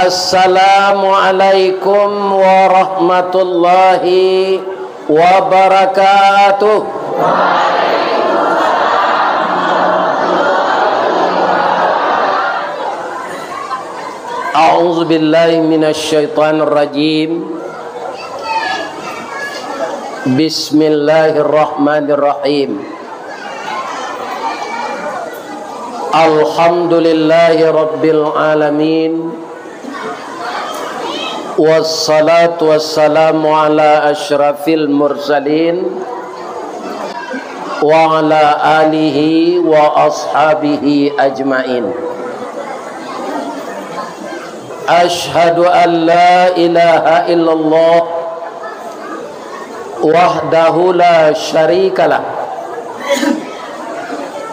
Assalamualaikum warahmatullahi wabarakatuh. A'udzu billahi minasy syaithanir rajim. Bismillahirrahmanirrahim. Alhamdulillahi rabbil alamin. Wassalatu wassalamu ala asyrafil mursalin wa ala alihi wa ashabihi ajmain. Ashhadu an la ilaha illallah wahdahu la syarikalah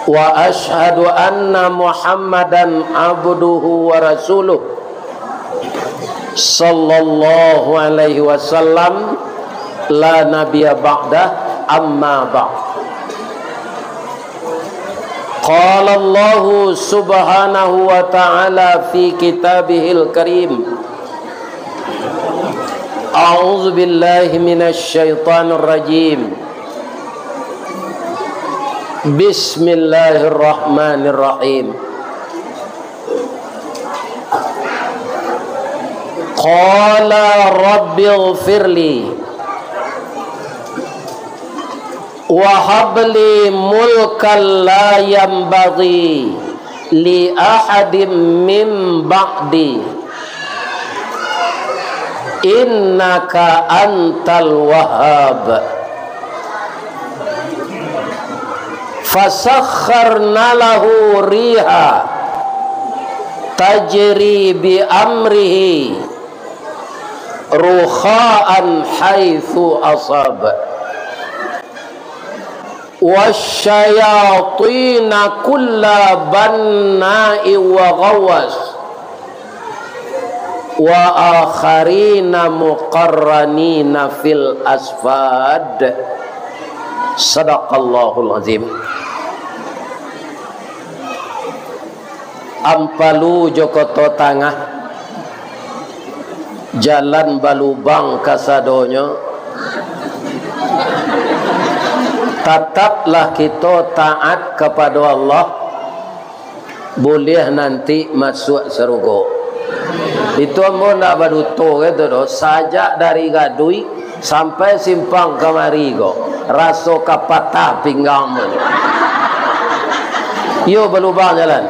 wa ashhadu anna Muhammadan abduhu wa rasuluh sallallahu alaihi wasallam la nabiyya ba'dah amma ba'd. Qala Allah subhanahu wa ta'ala fi kitabihil karim. A'udzu billahi minasy syaithanir rajim. Bismillahirrahmanirrahim. Qala rabbighfirli wa habli mulkan la yanbaghi li ahadin min ba'di innaka antal wahhab. Fasakharna lahu riha tajri bi amrihi rukha'an haitsu asab wasyayatina kulla banna'i wa ghawas wa akharina muqarranina fil asfad. Sadaqallahul azim. Ampalu Jokoto tangah jalan balubang kasadonyo, tetaplah kita taat kepada Allah, boleh nanti masuk surga. Itu ambo nak baduto gitu doh, sajak dari Gadui sampai simpang kemari go, raso kapatah pinggangmu. Yo balubang jalan.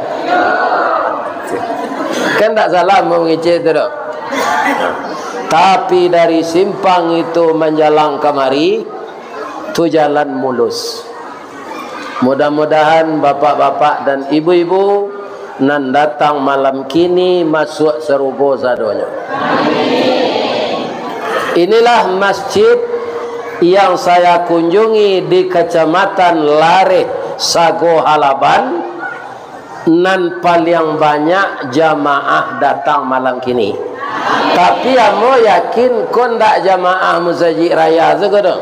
Kan tak salah mau ngecek tu doh. Tapi dari simpang itu menjalang kemari tu jalan mulus. Mudah-mudahan bapak-bapak dan ibu-ibu nan datang malam kini masuk serugo sadonya. Inilah masjid yang saya kunjungi di Kecamatan Lareh, Sago Halaban, nan paling banyak jamaah datang malam kini. Tapi amo yakin kon dak jamaah masjid raya segodo.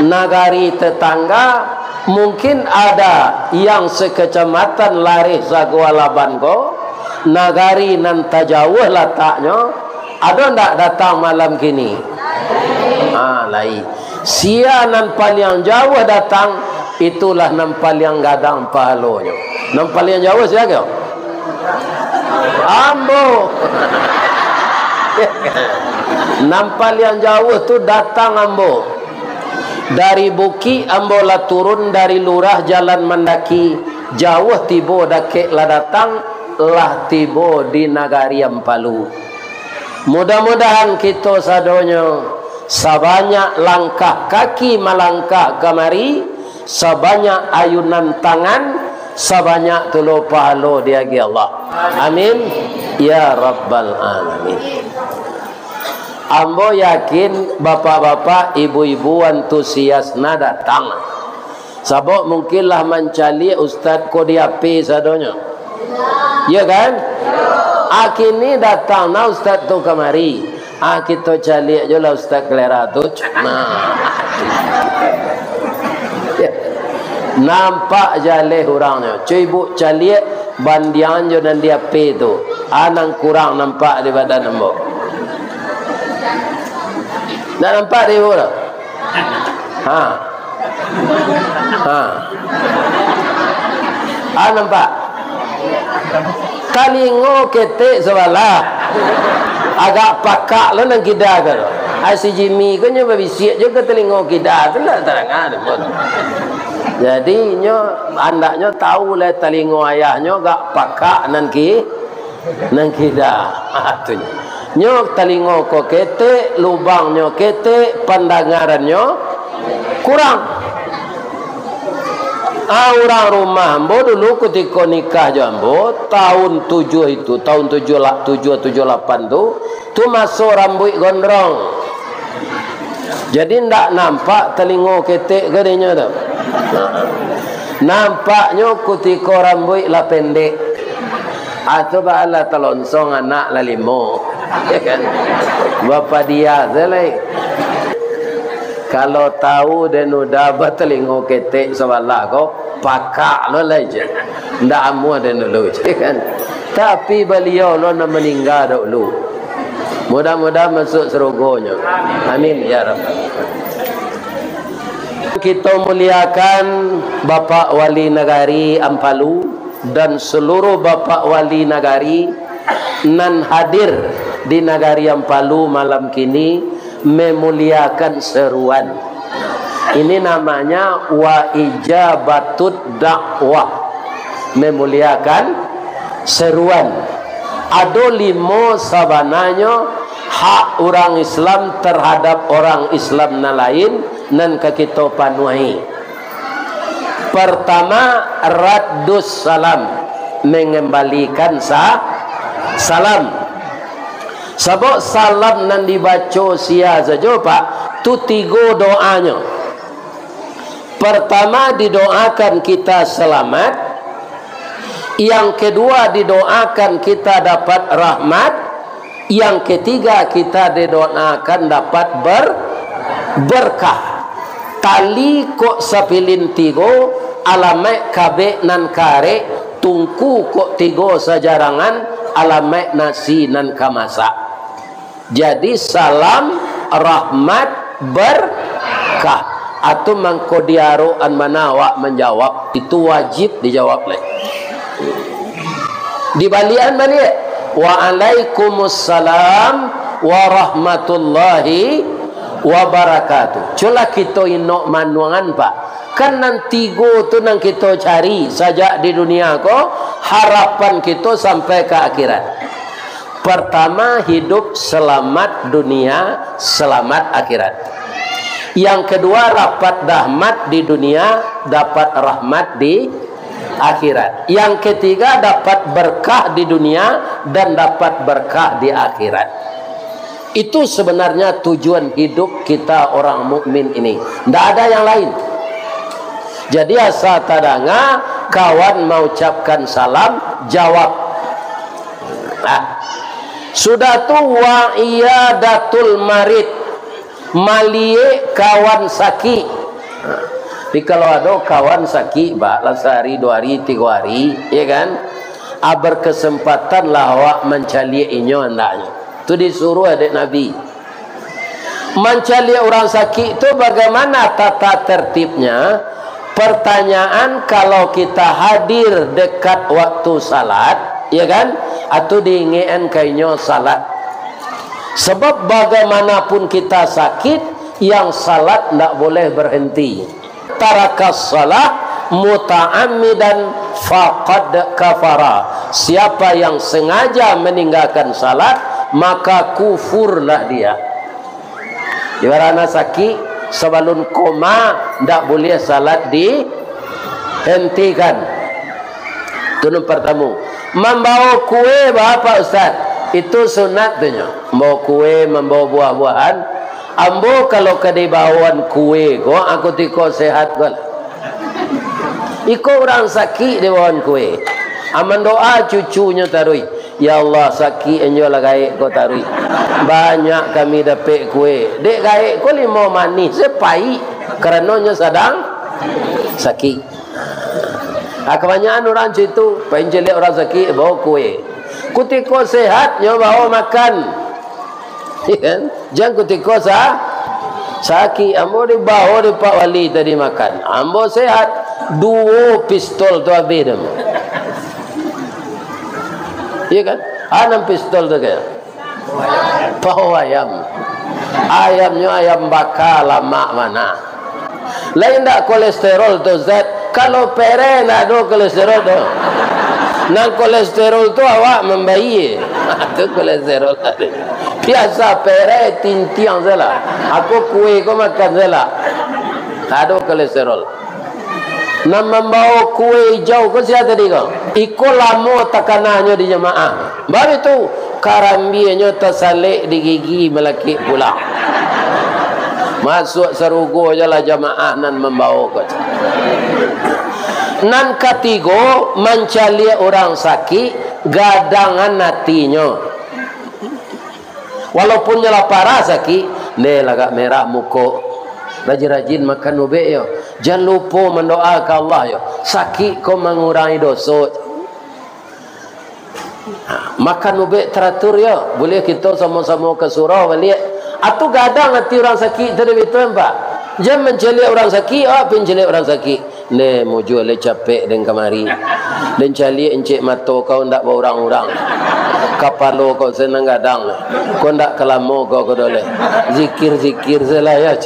Nagari tetangga mungkin ada yang sekecamatan Lareh Sago Halaban go, nagari nan tajauh letaknya, ada ndak datang malam kini? Lai. Sia nan paling jauh datang, itulah nan paling gadang pahalonya. Nan paling jauh siapa? Ambo. Nampal yang jauh tu datang ambo. Dari Buki ambo lah turun dari lurah jalan mendaki. Jauh tibo dakek lah datang lah tibo di Nagari Ampalu. Mudah-mudahan kita sadonyo sebanyak langkah kaki melangkah kemari, sebanyak ayunan tangan, sebanyak tulu pahala dia Allah. Amin ya rabbal alamin. Ambo yakin bapak-bapak, ibu-ibu antusiasna datang. Sabok mungkinlah mencari Ustaz ko dia pi sadonya. Ya kan? Akini datang na Ustaz tu kemari. Kita cari aja lah Ustaz Kelera tu. Nampak jaleh orangnya. Cuy bu cari bandian jo dan dia pi tu. Anang kurang nampak di badan ambo. Nak nampak dia pun? Ha. Ha. Nampak? Talingo ketek sebelah. Agak pakak lo nang kita ke. Si Jimmy ko nyo babisiak juga telingo kita. Telah terangan pun. Jadi nyo andaknya tahu lah telingo ayahnya agak pakak nang kita. Tu nyo telingo ko ketek, lubangnya ketek, pandangarannya kurang. Orang rumah ambo dulu ketika nikah jambo tahun 7 itu, tahun 78 tu masuk rambut gondrong. Jadi ndak nampak telingo ketek gedenya tu. Nampaknya ketika rambut lah pendek. Atau bala telonsong anak lah 5. Ya kan? Bapa dia selai. Kalau tahu dan udah bertelingo ketek sebelah kau pakak lo lah je. Ndak amu dan dulu je kan. Tapi beliau lo nak meninggal dulu. Mudah-mudahan masuk surganya. Amin ya Rabb. Kita muliakan Bapak Wali Negari Ampalu dan seluruh Bapak Wali Negari nan hadir di Negari Ampalu malam kini memuliakan seruan. Ini namanya wa ijabatut dakwah. Memuliakan seruan. Ada 5 sabananya hak orang Islam terhadap orang Islam na lain nan kita panuhi. Pertama, raddus salam, mengembalikan salam. Sebab salam nan dibaca sia saja Pak, tu 3 doanya. Pertama didoakan kita selamat. Yang kedua didoakan kita dapat rahmat. Yang ketiga kita didoakan dapat berkah. Tali kok sapilin 3, alamat kabe nan kare, tungku kok 3 sajarangan, alamat nasi nan kamasa. Jadi salam, rahmat, berkah. Atau mangkodiaro an manawak menjawab, itu wajib dijawab leh. Di balian balik, waalaikumsalam warahmatullahi wabarakatuh. Cula kita inok manuangan Pak. Kan nanti go tu nang kita cari saja di dunia ko, harapan kita sampai ke akhirat. Pertama, hidup selamat dunia, selamat akhirat. Yang kedua, dapat rahmat di dunia, dapat rahmat di akhirat. Yang ketiga, dapat berkah di dunia dan dapat berkah di akhirat. Itu sebenarnya tujuan hidup kita orang mukmin ini. Tidak ada yang lain. Jadi asal tadanga kawan mau ucapkan salam, jawab. Sudah tu wa iyadatul marid, malie kawan sakit. Tapi kalau ada kawan sakit, lah sehari, 2 hari, 3 hari, ya kan? Berkesempatan lah awak mencari inyo andaknya. Itu disuruh adik Nabi. Mencari orang sakit itu bagaimana tata tertibnya? Pertanyaan kalau kita hadir dekat waktu salat, ya kan? Atau diingatkan kainyo salat. Sebab bagaimanapun kita sakit, yang salat tidak boleh berhenti. Tarakas salah muta'ammidan faqad kafara. Siapa yang sengaja meninggalkan salat, maka kufurlah dia. Ibaratnya sakit sebelum koma, tidak boleh salat dihentikan. Itu yang pertama. Membawa kue berapa Ustaz? Itu sunat tu. Membawa kue, membawa buah-buahan. Ambo kalau kedai bawaan kue ko, aku tiko sehat ko. Iko orang sakit di bawaan kue. Aman doa cucunya tarui. Ya Allah sakit enjo lah gaik ko tarui. Banyak kami dapat kue. Dek gaik ko 5 manis sepai karenanya sedang sakit. Kebanyakan orang situ penjelek orang sakit bawa kue. Kutiko sehat nyo bawa makan. Kan? Jangan kutiko sakit ambo di bawa di Pak Wali tadi makan. Ambo sehat 2 pistol tu habis dah. Iya kan? 6 pistol tu kan. Pau ayam. Ayamnya ayam bakar lama mana. Lain tak kolesterol tu Zat. Kalau pere nak ada kolesterol tu. Nang kolesterol tu awak membayi. Tu kolesterol tadi. Biasa pere tintiang salah. Aku kue kau makan salah. Ada kolesterol. Nak membawa kue hijau kau siapa tadi kau? Iko lamo tekanannya di jemaah. Baru itu karambinya tersalik di gigi melaki pula. Masuk serugo je lah jemaah nan membawa kau. Nan ketiga mencari orang sakit gadangan hatinya. Walaupun nyala parah sakit, ne lagak merah muka. Rajin-rajin makan ube yo. Jangan lupa mendoakan Allah yo. Sakit kau mengurangi dosa. Makan ube teratur yo. Boleh kita sama-sama ke surau balik. Atau gadang hati orang sakit tadi betul pak. Jangan mencari orang sakit, pencari orang sakit. Ne mau jual le capek dan kamari. Dan cari encik mato kau ndak bawa orang-orang. Kapalo kau senang gadang. Kau ndak kelamo kau doleh. Zikir-zikir selaya.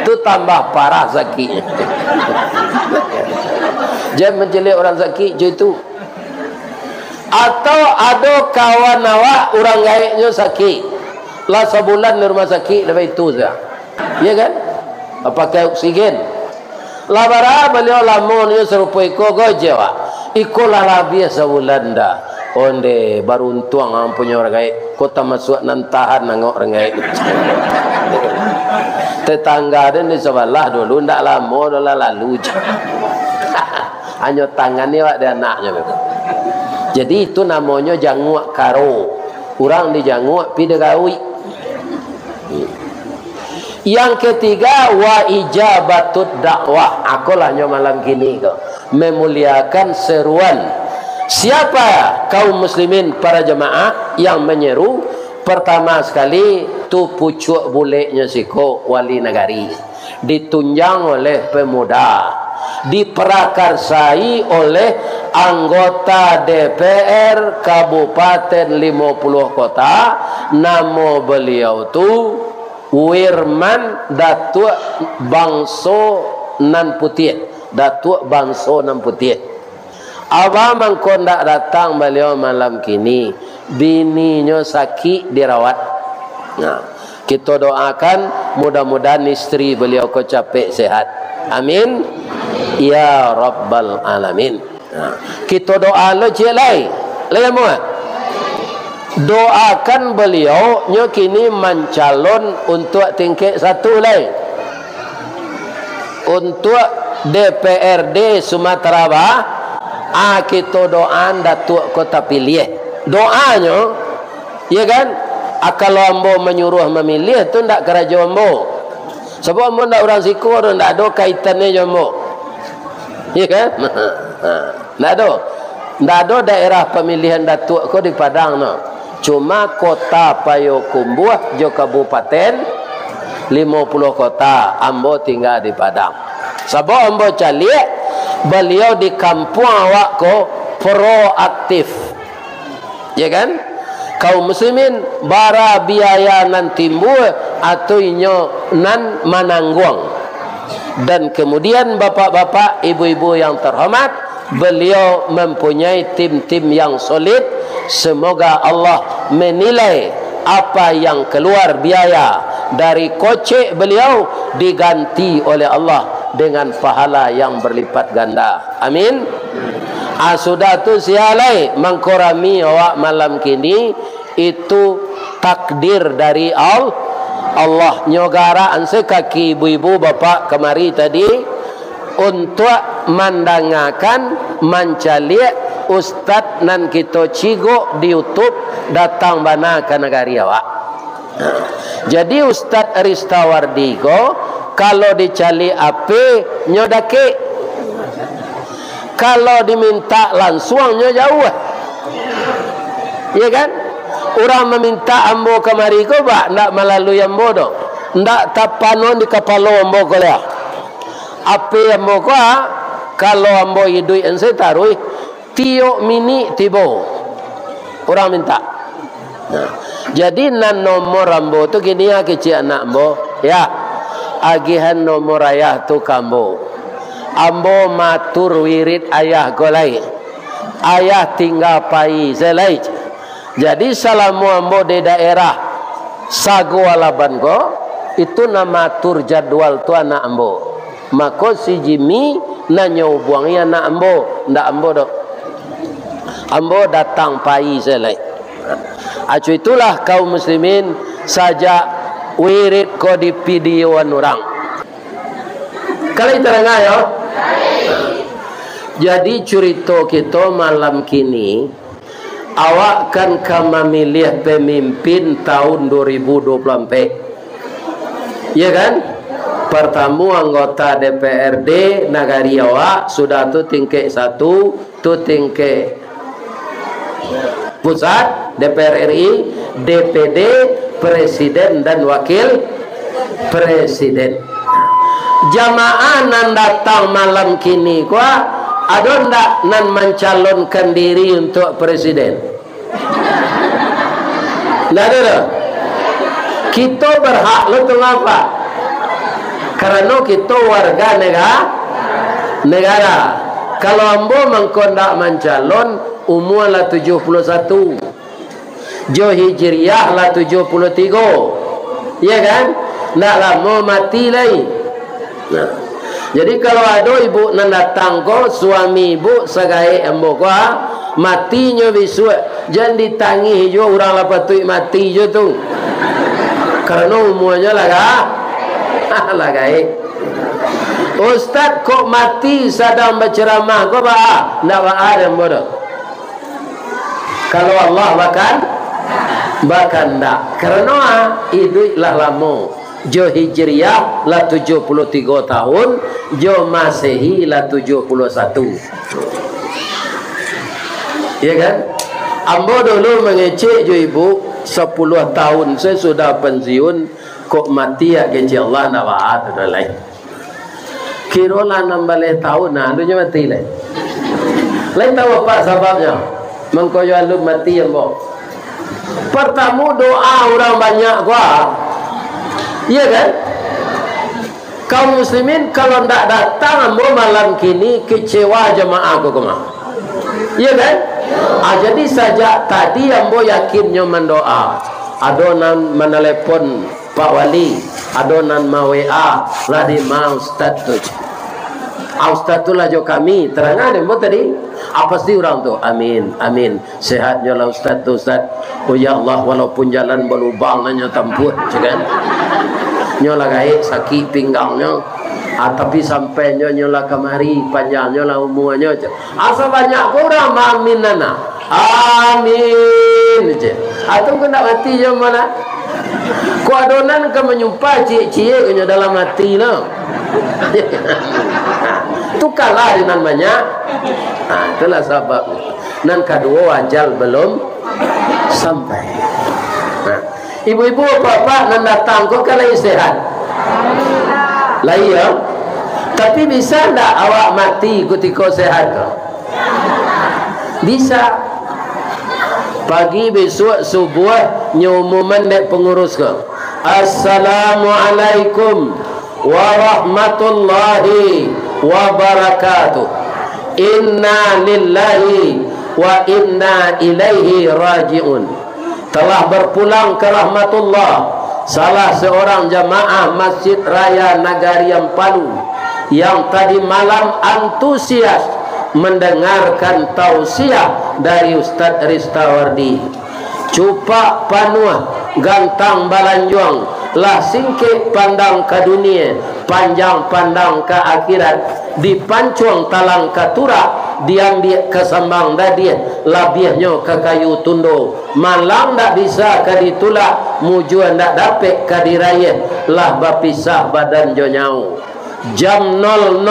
Tu tambah parah sakitnya. Jangan mencari orang sakit je itu. Atau ada kawan awak orang gaibnya sakit. Lah sebulan di rumah sakit lebih itu saja. Ya kan? Pakai oksigen. Labara beliau lamonnya serupa iko gojewa. Iko lah biasa sebulan dah. Onde baru untung ang punya orang gaib. Kota masuk nantahan nangok orang gaib. Tetangga dia di sebelah dulu ndak lama dah lalu. Hanya tangannya wak dia anaknya. Jadi itu namanya janguk karo. Orang di janguk pi degawi. Yang ketiga wa ijabatut dakwah. Akulah nyo malam kini kau memuliakan seruan. Siapa kaum muslimin para jemaah yang menyeru? Pertama sekali tu pucuk buleknya siko wali negari. Ditunjang oleh pemuda. Diprakarsai oleh anggota DPR Kabupaten 50 kota. Nama beliau tu Wirman Datuk Bangso Nan Putih. Datuk Bangso Nan Putih. Abang mangko ndak datang beliau malam kini. Bininya sakit dirawat. Nah, kita doakan mudah-mudahan istri beliau ko capek sehat. Amin. Ya Rabbal Alamin. Nah, kita doa lo jelai. Lemo. Doakan beliau nyo kini mencalon untuk tingkat 1 lain. Untuk DPRD Sumatera Barat. Kita doaan Datuk Kota Pilih. Doanya, ya kan? Kalau ambo menyuruh memilih tu ndak kerja ambo. Sebab ambo ndak orang sikur, ndak ada kaitannya ambo. Ya kan? Ndak ada. Ndak ada daerah pemilihan Datuk ko di Padang no. Cuma kota Payakumbuh jo kabupaten 50 kota ambo tinggal di Padang. Sebab ambo calik beliau di kampung awak ko proaktif. Ya kan? Kaum muslimin bara biaya nan timbul atau inyo nan manangguang. Dan kemudian bapak-bapak, ibu-ibu yang terhormat, beliau mempunyai tim-tim yang solid. Semoga Allah menilai apa yang keluar biaya dari kocek beliau diganti oleh Allah dengan pahala yang berlipat ganda. Amin. Sudah tu sialai mengkorami awak malam kini itu takdir dari Allah. Nyogara anse kaki ibu-ibu bapak kemari tadi untuk mendengarkan mencaliak ustaz nan kita cigo di YouTube datang bana ke negari awak. Jadi Ustaz Ristawardigo kalau dicali ape nyodake, kalau diminta langsung jauh. Ya kan? Orang meminta ambo kemari ko ba ndak melalui ambo dong. Ndak tapanon di kepala ambo ko ya. Apa ambo ko kalau ambo idui ense tarui tio mini tibo. Orang minta. Nah, jadi nan nomor ambo tu gini ya kecil anak ambo ya. Agihan nomor ayah tu kambo. Ambo matur wirid ayah golai. Ayah tinggal pai selai. Jadi salamu ambo di daerah Sago Alaban ko itu nama tur jadwal tu anak ambo. Maka si Jimmy nanya buangnya anak ambo, ndak ambo dok. Ambo datang pai selai. Acu itulah kaum muslimin saja wirid ko di videoan orang. Kali terengah ya. Jadi cerita kita malam kini, awak kan memilih pemimpin tahun 2024. Ya kan? Pertama anggota DPRD negari awak sudah tu tingkat 1, tu tingkat pusat, DPR RI, DPD, presiden dan wakil presiden. Jamaah nan datang malam kini kuah ada ndak nan mencalonkan diri untuk presiden? Ndak ada. Kita berhak lo tu apa? Karena kita warga negara. Kalau ambo mengkondak mencalon umur lah 71, Jo Hijriah lah 73, ya kan? Nak lama mati lagi. Nah, jadi kalau ada ibu nan datang ko suami ibu segai ambo ko matinya bisu, jangan ditangi jo orang lah patut mati jo tu. Karena umurnya lagai. Ustaz kok mati sedang berceramah ko ba? Ndak ada bodoh. Kalau Allah bahkan ndak. Karena itu lah lama. Jo Hijriah lah 73 tahun, Jo Masehi lah 71. Ya kan? Ambo dulu mengecek jo ibu 10 tahun saya sudah pensiun kok mati ya kecil Allah nak waat dah lain. Kira lah 16 tahun nah tu mati lain. Lain tahu apa sebabnya? Mengkoyo alu mati ambo. Pertama doa orang banyak gua. Iya kan? Kaum muslimin kalau tidak datang ambo malam kini kecewa jemaah aku kemana? Iya kan? Jadi saja tadi ambo yakinnya mendoa. Adonan menelepon Pak Wali, adonan ma-WA lah di ma Ustaz tu. Ustaz tu lah jo kami terangan ambo tadi. Apa sih orang tu? Amin, amin. Sehatnya lah Ustaz tu Ustaz. Oh ya Allah, walaupun jalan berlubang hanya tempuh, kan? Nyola gaib sakit pinggangnya, tapi sampai nyola kemari panjangnya lah umurnya. Asa banyak orang amin nana, amin je. Atau kena mati je mana? Ku adonan ke menyumpah cie-cie kena dalam hati lah. Tu kalah dengan banyak. Itulah sebab. Dan kedua ajal belum sampai. Ibu-ibu bapak nan datang kok kalau sehat. Lah iya. Tapi bisa ndak awak mati ketika sehat kau? Bisa. Pagi besok subuh nyumuman dek pengurus kau. Assalamualaikum warahmatullahi wabarakatuh. Inna lillahi wa inna ilaihi raji'un. Telah berpulang ke rahmatullah salah seorang jamaah Masjid Raya Nagari Ampalu yang tadi malam antusias mendengarkan tausiah dari Ustaz Ristawardi. Cupak panuah gantang balanjuang lah singkit pandang ke dunia, panjang pandang ke akhirat, dipancuang talang ke turak, diambil ke sambang dadia, labiahnya ke kayu tundo, malang tak bisa ke ditulak, mujuan tak dapat ke diraya, lah berpisah badan jonyau. Jam 00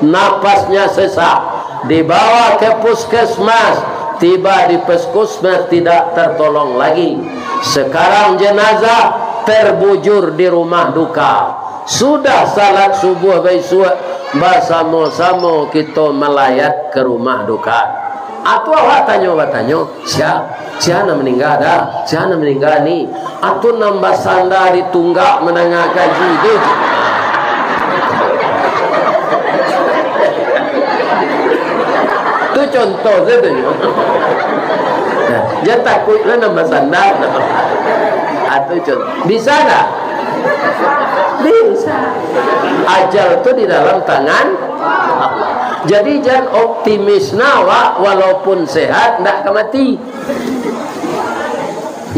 napasnya sesak, dibawa ke puskesmas, tiba di puskesmas tidak tertolong lagi. Sekarang jenazah terbujur di rumah duka. Sudah salat subuh besok, bersama-sama kita melayat ke rumah duka. Atau awak tanya, siapa meninggal dah? Siapa meninggal ni? Atau nambah sandar di tunggak menengah gaji tu. Itu contoh saja. Jangan takutlah nambah sandar. Atau contoh. Bisa tak? Bisa. Ajal tu di dalam tangan Allah. Jadi jangan optimis nawa walaupun sehat ndak mati.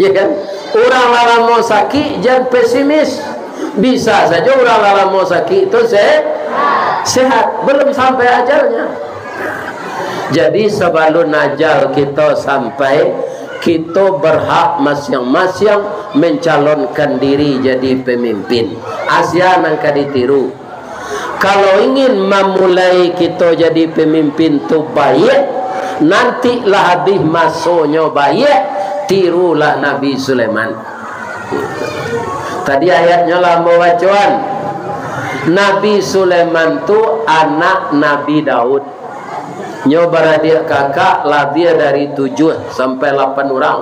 Ya kan? Orang lalang mau sakit jangan pesimis. Bisa saja orang lalang mau sakit itu sehat, belum sampai ajalnya. Jadi sebelum ajal kita sampai, kita berhak masing-masing mencalonkan diri jadi pemimpin. Asia nangka ditiru. Kalau ingin memulai kita jadi pemimpin tu baik, nantilah habis masuknya baik, tirulah Nabi Sulaiman. Tadi ayatnya lama bacaan. Nabi Sulaiman tu anak Nabi Daud. Nyo beradik kakak lebih dari 7 sampai 8 orang.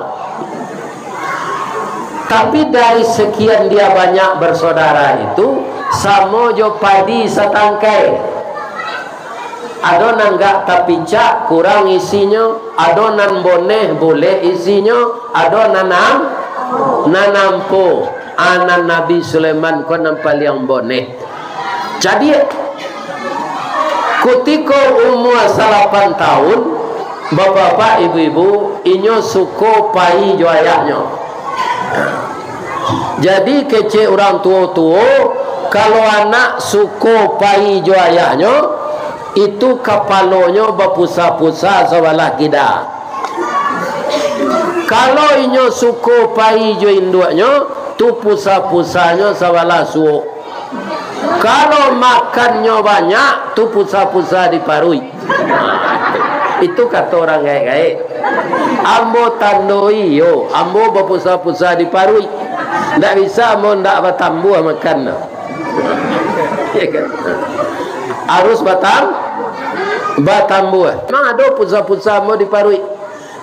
Tapi dari sekian dia banyak bersaudara itu, sama jo padi setangkai. Ada nanggak tapi cak kurang isinya, ada nan boneh boleh isinya, ada nanam po. Anak Nabi Sulaiman ko nampal yang boneh. Jadi ketika umur 8 tahun, bapak-bapak, ibu-ibu, inyo suko pai jo ayahnya. Jadi kecil orang tua-tua, kalau anak suko pai jo ayahnya, itu kepalanya berpusat-pusat sebelah kida. Kalau inyo suko pai jo induknya, tu pusat-pusatnya sebelah suuk. Kalau makannya banyak, tu pusat-pusat diparui. Itu kata orang gaik-gaik. Ambo tandoi yo, ambo berpusat-pusat diparui. Tak bisa ambo ndak bertambuh makan. Harus bertambuh. Memang ada pusat-pusat ambo diparui.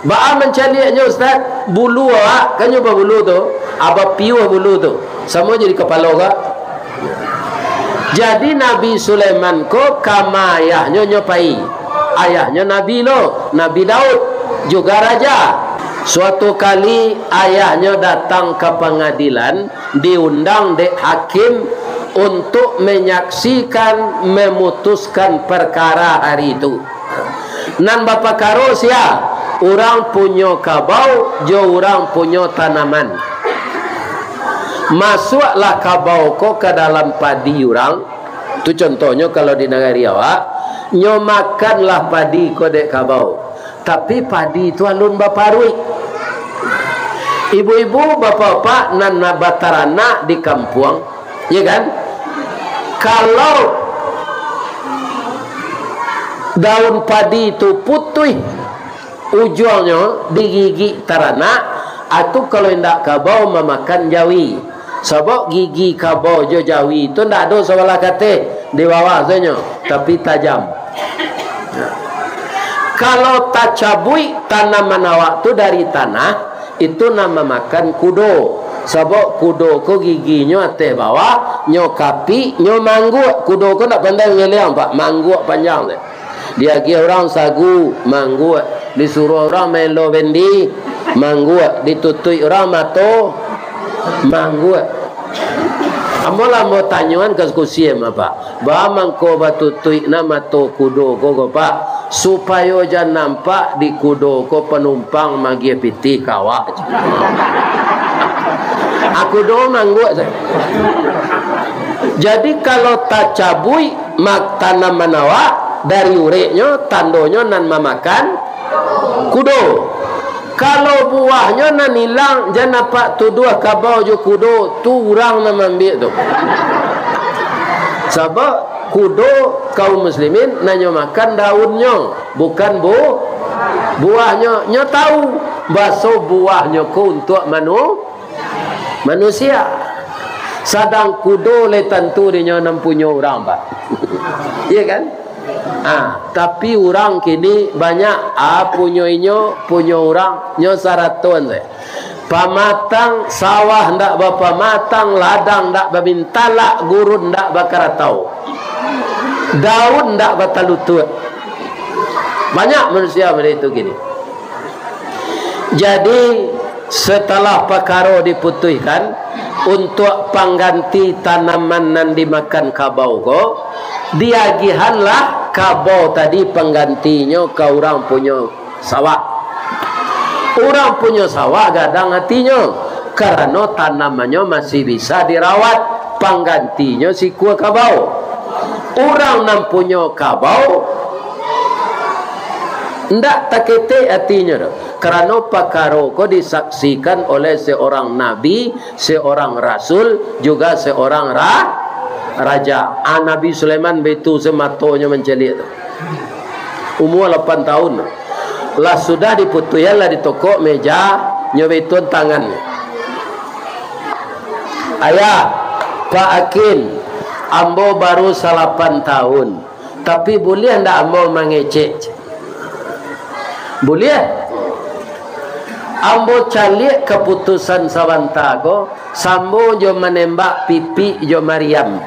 Ba'a mencaliaknya Ustaz, bulu awak, kan nyoba bulu tu, apa piuh bulu tu, sama jadi kepala kak. Jadi Nabi Sulaiman ko kama ayahnya nyopai. Ayahnya Nabi lo, Nabi Daud juga raja. Suatu kali ayahnya datang ke pengadilan, diundang dek hakim untuk menyaksikan, memutuskan perkara hari itu. Nan bapak karo sia, orang punya kabau, jo orang punya tanaman. Masuklah kabau ko ke dalam padi orang. Itu contohnya kalau di negeri awak, nyo makanlah padi ko dek kabau. Tapi padi itu alun baparui. Ibu-ibu, bapak-bapak, nan batarana di kampung, ya kan? Kalau daun padi itu putih, ujungnya digigit tarana, atau kalau tidak kabau memakan jawi. Sebab gigi kabau jo jawi itu tidak ada sebelah kata di bawah saja, tapi tajam. Kalau tak cabui tanaman awak tu dari tanah, itu nama makan kudo. Sebab kudo ko giginya atas bawah, nyo kapi, nyo manggut. Kudo ko nak pandai ngeliang pak, manggut panjang le. Dia kira orang sagu manggut, disuruh orang melo bendi manggut, ditutui orang mato manggut. Amola mau tanyuan ke kusiem apa? Ba mangko batutui nama to kudo ko pak, supaya jangan nampak di kudo ko penumpang magi piti kawak. Aku do manggut. Jadi kalau tak cabui mak tanaman awak dari ureknya, tandonya nan memakan kudo. Kalau buahnya nan hilang, jangan nampak tu dua kabau je kudo, tu orang nak ambil tu. Sebab kudo kaum muslimin nanya makan daunnya, bukan Buahnya nya tahu baso buahnya ko untuk manusia. Sadang kudo le tentu dia nam punya orang pak. Iya kan? Tapi orang kini banyak punya orang nyo saraton saya. Pamatang sawah ndak bapa matang, ladang ndak babintala, gurun ndak bakaratau. Daun ndak batalutut. Banyak manusia itu gini. Jadi setelah perkara diputuskan untuk pengganti tanaman yang dimakan kabau ko, diagihanlah kabau tadi penggantinya ke orang punya sawah. Orang punya sawah gadang hatinya karena tanamannya masih bisa dirawat, penggantinya si kuah kabau. Orang yang punya kabau ndak takete hatinya karena perkara ko disaksikan oleh seorang nabi, seorang rasul, juga seorang raja. Nabi Sulaiman betul sematonya mencelik umur 8 tahun lah sudah diputuyan lah di toko meja nyobetun tangannya. Ayah Pak Akin, ambo baru 8 tahun tapi boleh ndak ambo mengecek? Boleh. Ambo calik keputusan sawantago sambo jo menembak pipi jo Maryam.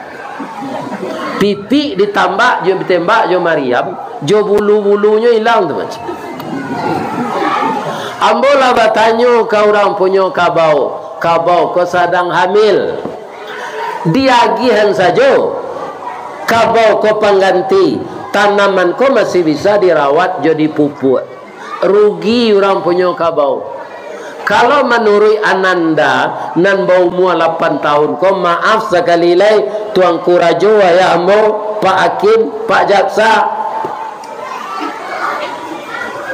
Pipi ditambak jo ditembak jo Maryam, jo bulu-bulunya hilang tu macam. Ambo lah bertanya ke orang punya kabau, kabau kau sedang hamil. Diagihan saja. Kabau kau pengganti, tanaman kau masih bisa dirawat jadi pupuk. Rugi orang punya kabau. Kalau menurut Ananda nan bau mua 8 tahun kau maaf sekali lagi tuang kurajo ya ambo Pak Hakim Pak Jaksa.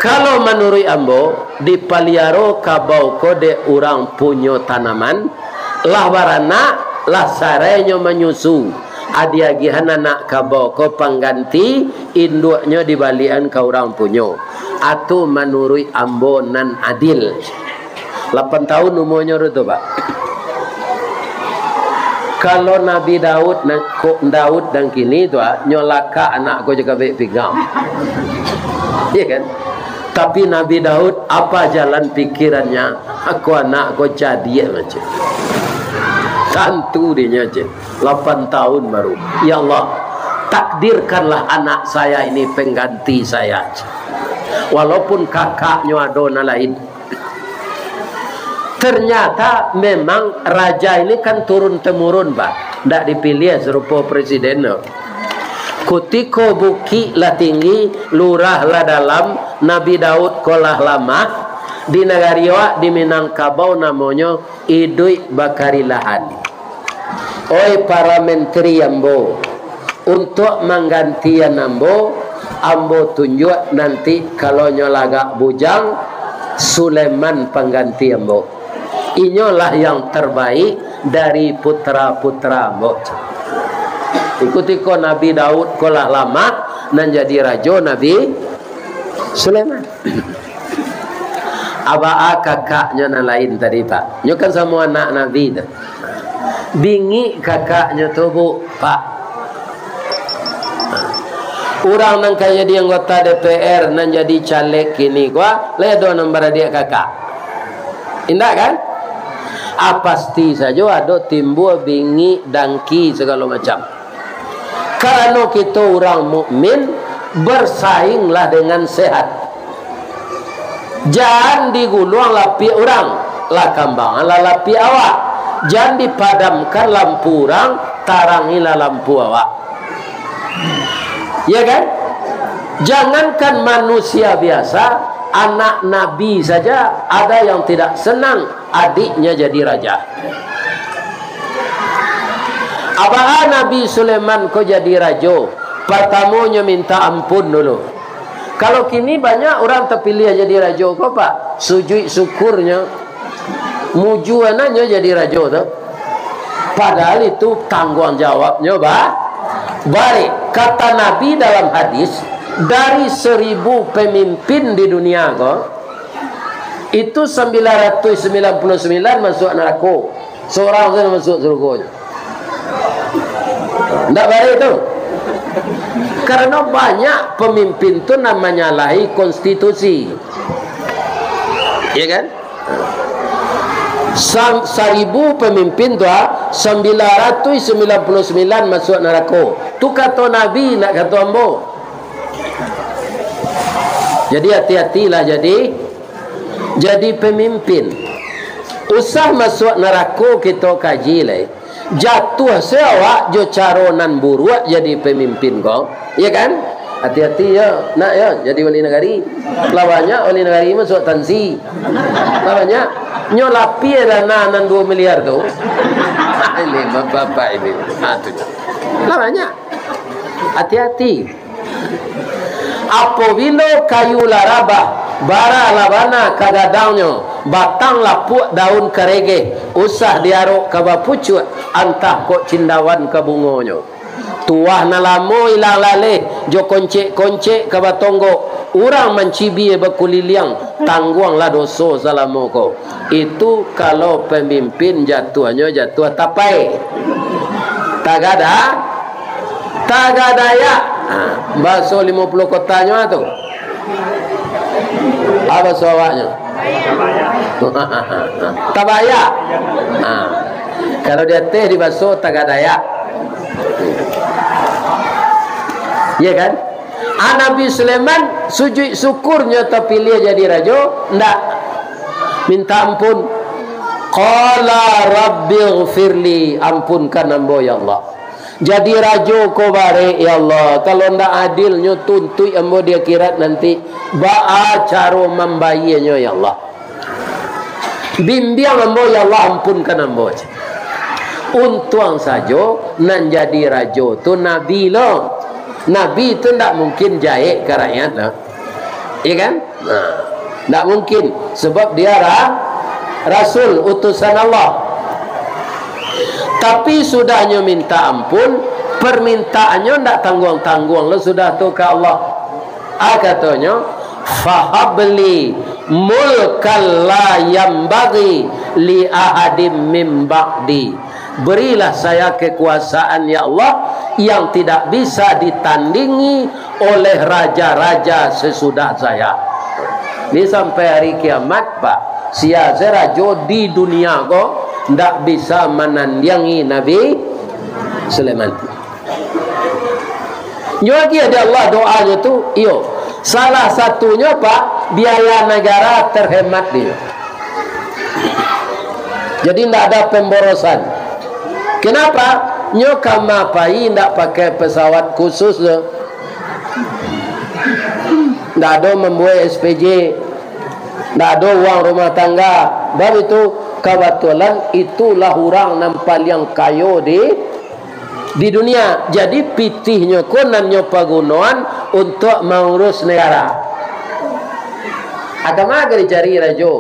Kalau menurut ambo di paliaro kabau kode orang punya tanaman lah barana lah sarenya menyusu adiagihan anak kabau ko pengganti induknya dibalian ke orang punya atau menurut ambo nan adil. 8 tahun umurnya itu pak. Kalau Nabi Daud dan kini tu nyolaka anak ko juga pegang. Iya kan? Tapi Nabi Daud apa jalan pikirannya? Aku anak ko jadi macam. Tentu dia je 8 tahun baru. Ya Allah, takdirkanlah anak saya ini pengganti saya. Walaupun kakaknya ada lain. Ternyata memang raja ini kan turun temurun, Pak. Tak dipilih serupa presiden. Kutiko buki lah tinggi, lurah lah dalam, Nabi Daud kolah lama. Di negara di Minangkabau namanya Idui Bakarilahan. Oi para menteri ambo, untuk menggantian ambo tunjuk nanti kalau nyolaga bujang Sulaiman pengganti ambo. Inilah yang terbaik dari putra-putra ambo. Ikuti ko Nabi Daud kolah lama dan jadi raja Nabi Sulaiman. Abah kakaknya na lain tadi pak. Nyo kan semua anak Nabi tu. Bingi kakaknya tu bu pak. Orang nang kaya dia anggota DPR nan jadi caleg kini gua ledo nombor dia kakak. Indah kan? Pasti saja ada timbul bingi dangki segala macam. Karena kita orang mukmin bersainglah dengan sehat. Jangan digulung lapi orang, lah kambangan lah lapi awak. Jangan dipadamkan lampu orang, tarangilah lampu awak. Ya kan? Jangankan manusia biasa, anak Nabi saja ada yang tidak senang adiknya jadi raja. Apakah Nabi Sulaiman kau jadi raja? Pertamanya minta ampun dulu. Kalau kini banyak orang terpilih jadi raja kau pak, sujud syukurnya, mujuananya jadi raja tu. Padahal itu tanggung jawabnya pak. Baik kata Nabi dalam hadis, dari 1000 pemimpin di dunia kok, itu 999 masuk neraka, seorang saja masuk surga. Tak baik tu. Karena banyak pemimpin tu namanya lahi konstitusi, ya kan? 1000 pemimpin tu 999 masuk neraka. Tu kata Nabi, nak kata ambo. Jadi hati-hatilah jadi pemimpin. Usah masuk neraka kita kaji lah. Jatuh seawak jo caronan buruk jadi pemimpin kau, ya kan? Hati-hati ya, nak ya jadi wali negari. Lawannya wali negari masuk tansi. Lawannya nyolapi dana 2 miliar tu. Ini bapak ini. Lawannya hati-hati. Apabila kayu larabah bara labana kagadangnya batang lapuk daun kerege usah diarok ke bapucut antah kok cindawan ke bungonyo tuah nalamo ilang lale jo koncek-koncek ke batonggo urang mencibi bekuliliang tangguanglah dosa salamoko. Itu kalau pemimpin jatuhnya jatuh tapai tagadaya. Bahasa 50 kotanya tu apa suawaknya? Tabaya. Kalau dia teh di bahasa tagadaya, ya kan? Nabi Sulaiman sujud syukurnya terpilih jadi raja, ndak minta ampun. Qala rabbighfirli, ampunkan hamba ya Allah. Jadi raja ko bare ya Allah, kalau ndak adilnya tuntui ambo di akhirat nanti ba'a caro membayarnya ya Allah. Bimbing ambo ya Allah, ampunkan ambo. Untung saja nan jadi raja tu nabi lo. Nabi tu ndak mungkin jahit ke rakyat lah. Ya kan? Ndak mungkin sebab dia rasul utusan Allah. Tapi sudahnya minta ampun, permintaannya tidak tanggung-tanggung lo sudah tu ke Allah. Katanya fahabli mulkal la yambaghi li ahadim min ba'di, berilah saya kekuasaan ya Allah yang tidak bisa ditandingi oleh raja-raja sesudah saya. Ini sampai hari kiamat pak, siapa raja di dunia kok tidak bisa menandingi Nabi Sulaiman. Lagi ada Allah doanya tu, iyo. Salah satunya pak, biaya negara terhemat dia. Jadi tidak ada pemborosan. Kenapa? Nyo kama pai tidak pakai pesawat khusus. Tidak ada membuat SPJ, tidak ada uang rumah tangga. Dan itu kebetulan itulah orang nampak yang kaya di dunia. Jadi pitihnya konannya pagunuan untuk mengurus negara. Agama agak dicari raja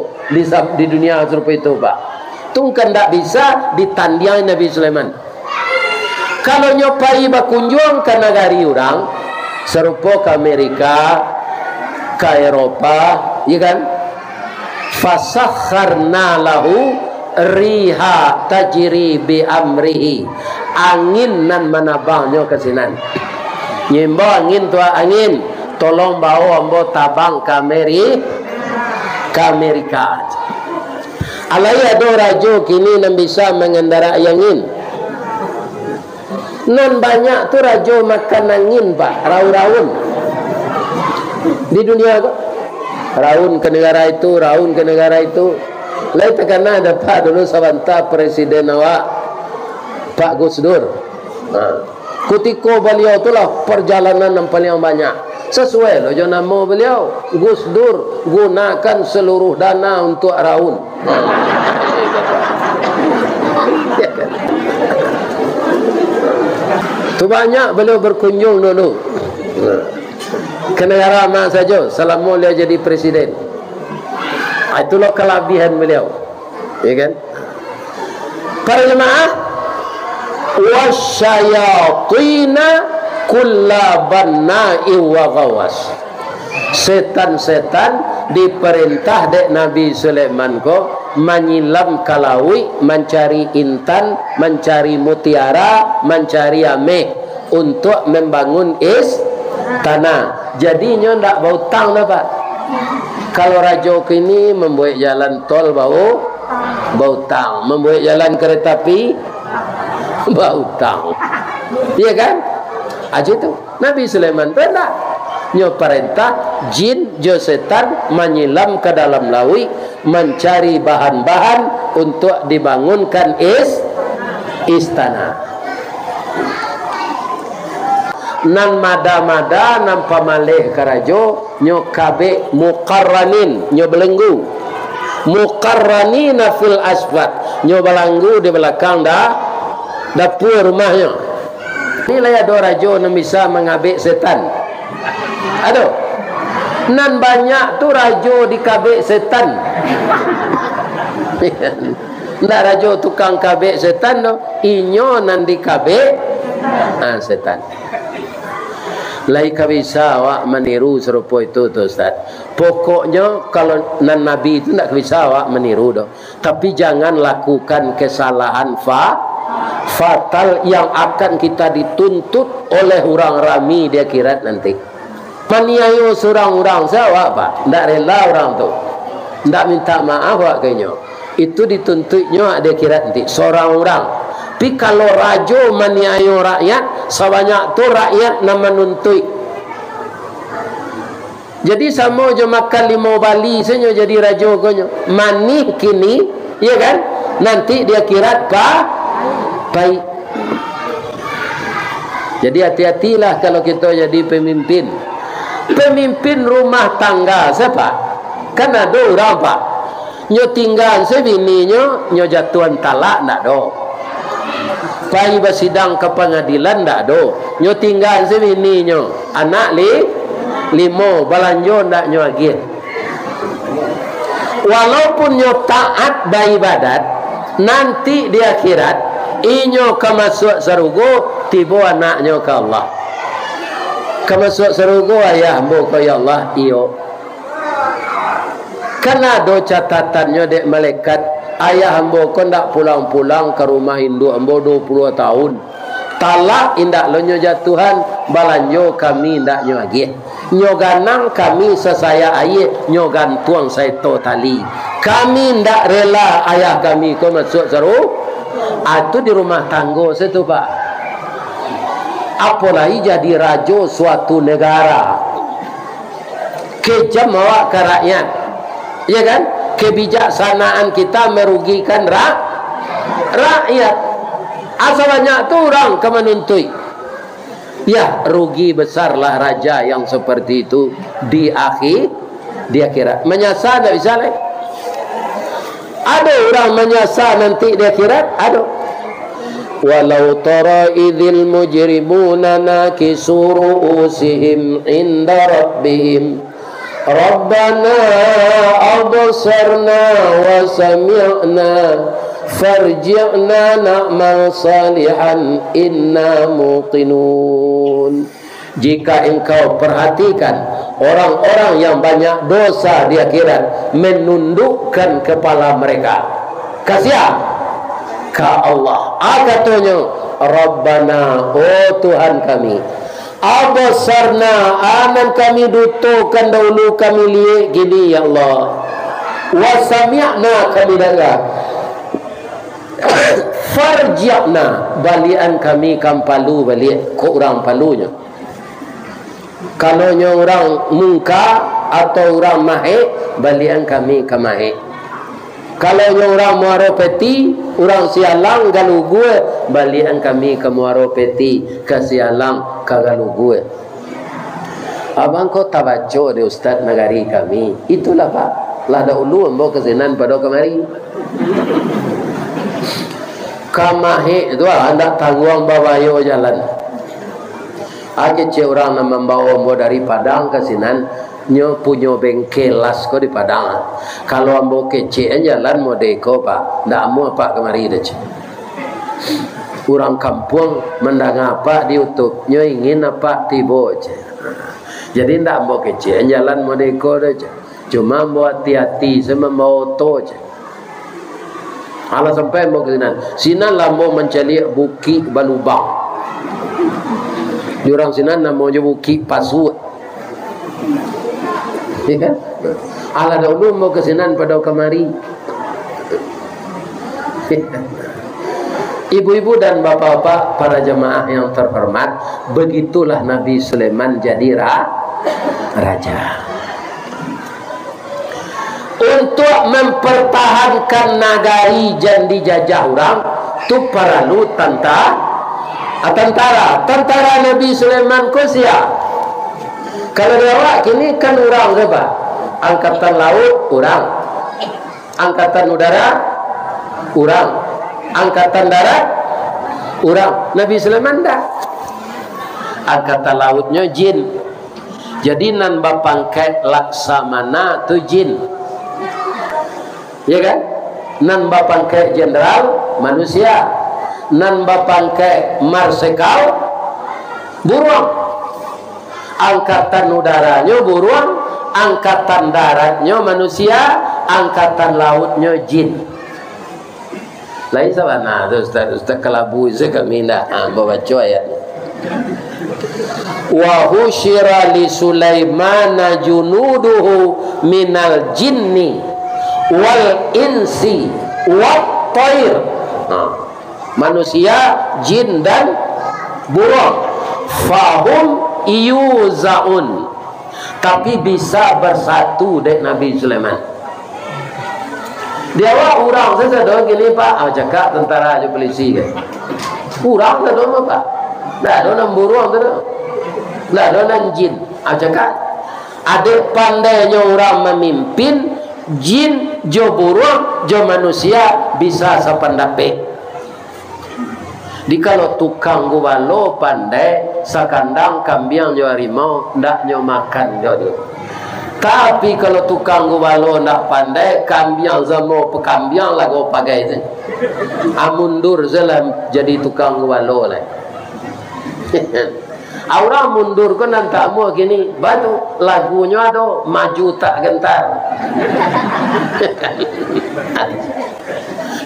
di dunia serupa itu pak. Tungkan tak bisa ditandingi Nabi Sulaiman. Kalau nyopai berkunjung ke negara orang serupa ke Amerika, ke Eropa, ya kan? Fasakharna lahu riha tajri bi amrihi, angin nan manabangnya ke sinan. Nyimbo angin tua angin, tolong bawa ambo tabang ke Amerika. Alai ada raja kini yang bisa mengendarai angin. Non banyak tu raja makan angin pak, raun-raun di dunia kok. Raun ke negara itu, raun ke negara itu. Lain terkena dapat dulu sabanta presiden awak Pak Gus Dur. Kutiko beliau itulah perjalanan yang paling banyak. Sesuai loh jo nama beliau, Gus Dur gunakan seluruh dana untuk raun. Ya kan? Tu banyak beliau berkunjung dulu. Ke negara mana saja selama beliau jadi presiden. Itulah kelebihan beliau, ya kan? Para jemaah, wasyayatina kullabanna'i wa ghawas. Setan-setan diperintah dek Nabi Sulaiman ko menyilam kalaui, mencari intan, mencari mutiara, mencari ameh untuk membangun istana. Jadinya ndak bau tang dah Pak. Kalau raja kini membuat jalan tol bau tang, membuat jalan kereta api bau tang. Iya kan? Aja tu. Nabi Sulaiman pernah nyo perintah jin jo setan menyelam ke dalam laut mencari bahan-bahan untuk dibangunkan istana. Nan mada-mada nan pamalih karajo nyo kabe muqarranin nyo belenggu. Muqarranina fil asfat nyo belenggu di belakang dapur rumahnya. Inilah ada rajo yang bisa mengabik setan. Aduh, nan banyak tu rajo dikabik setan. Ndak rajo tukang kabik setan no, inyo nan dikabik setan. Lai kabisa awak meniru serupa itu tu Ustaz. Pokoknya kalau nan Nabi itu ndak bisa awak meniru doh. Tapi jangan lakukan kesalahan fatal yang akan kita dituntut oleh orang ramai di akhirat nanti. Maniayo seorang orang saya Pak, ndak rela orang tu, ndak minta maaf awak kayaknya. Itu dituntutnya di akhirat nanti seorang orang. Tapi kalau rajo maniayo rakyat, sebanyak tu rakyat nak menuntut. Jadi sama je makan 5 bali saja jadi rajo kayaknya. Manih kini, ya kan? Nanti di akhirat baik. Jadi hati-hatilah kalau kita jadi pemimpin. Pemimpin rumah tangga siapa? Kan ada orang Pak. Nyo tinggal sebininya, nyo jatuhan talak ndak do. Pai bersidang ke pengadilan ndak do. Nyo tinggal sebininya, anak 5 balanjo ndak nyo agih. Walaupun nyo taat beribadat, nanti di akhirat inyo ke masuk surga, tiba anaknya ke Allah. Ke masuk surga ayah ambo ke ya Allah iyo. Karena ada catatannya dek malaikat, ayah ambo ko ndak pulang-pulang ke rumah induk ambo 20 tahun. Talak indak lo nyo jatuhan, balanjo kami indak nyo agih. Nyo ganang kami sesaya aye, nyo gantuang saya to tali. Kami ndak rela ayah kami ko masuk surga. Itu di rumah tangga situ Pak. Apalagi jadi raja suatu negara. Kejam awak ke rakyat. Ya kan? Kebijaksanaan kita merugikan rakyat. Asal banyak tu orang ke menuntut. Ya, rugi besarlah raja yang seperti itu di akhirat. Menyasar tak bisa lagi. Ada orang menyasar nanti di akhirat? Ada. Walau tara idzil mujrimuna nakisu ru'usihim inda rabbihim Rabbana absarna wa sami'na farji'na na'mal salihan inna muqinun. Jika engkau perhatikan orang-orang yang banyak dosa di akhirat menundukkan kepala mereka kasihan ke Allah. Katanya Rabbana, oh Tuhan kami, abasarna, aman kami dutukan dahulu kami lihat gini ya Allah, wasami'na kami dengar, farji'na balian kami kampalu balik ke orang palunya. Kalau orang muka atau orang mahe, balian kami ke mahe. Kalau orang muaro peti, orang sialang galu gue, balian kami ke muaro peti, ke sialang ke galu gue. Abang kau tabaco de Ustaz negari kami. Itulah Pak. Lada ulu ambo kesenan pada kemari. Kamahe itu anda tangguang bawayo jalan. Aja orang nak membawa ambo dari Padang ke Sinan. Nyo punya bengkel las ko di Padang. Kalau ambo kece jalan modeko Pak, ndak mau Pak kemari dah. Orang kampung mendang apa di YouTube, nyo ingin apa tibo je. Jadi ndak mau kecil jalan modeko aja. Cuma mau hati-hati sama mau oto je. Kalau sampai mau ke sinan lah mau mencari buki balubang. Di orang sinan namanya buki pasut. Ya kan? Ala dahulu mau ke sinan pada kemari. Ibu-ibu dan bapak-bapak, para jemaah yang terhormat, begitulah Nabi Sulaiman jadi raja. Untuk mempertahankan nagari yang dijajah orang, tu perlu tentara Nabi Sulaiman kosia. Kalau dia kini kan orang apa? Angkatan laut orang, angkatan udara orang, angkatan darat orang. Nabi Sulaiman dah angkatan lautnya jin. Jadi nan bapangkai laksamana tu jin, ya kan? Nan bapangkai jenderal manusia, nan bapangkai marsekal burung. Angkatan udaranya burung, angkatan daratnya manusia, angkatan lautnya jin. Lain sama nah tu ustaz kelabu itu kami nak baca ayat. Wa husyira li Sulaimana junuduhu minal jinni wal insi wat thair. Manusia, jin dan burung. Fahum yuzaun, tapi bisa bersatu dek Nabi Sulaiman. Dia orang saja dong gini pak, cakap tentara aja polisi kan. Orang dah dong pak, dah dong burung tu, dah dong jin. Cakap ada pandainya orang memimpin, jin jo burung jo manusia bisa sependapat. Di kalau tukang gubalo pandai sakandang kambing jo harimau ndak nyo makan jo. Tapi kalau tukang gubalo ndak pandai kambing zamo pekambing lagu pagai tu. Mundur zalam jadi tukang gubalo lah. Aura mundur kan nanti mau gini batu lagunya ada maju tak gentar.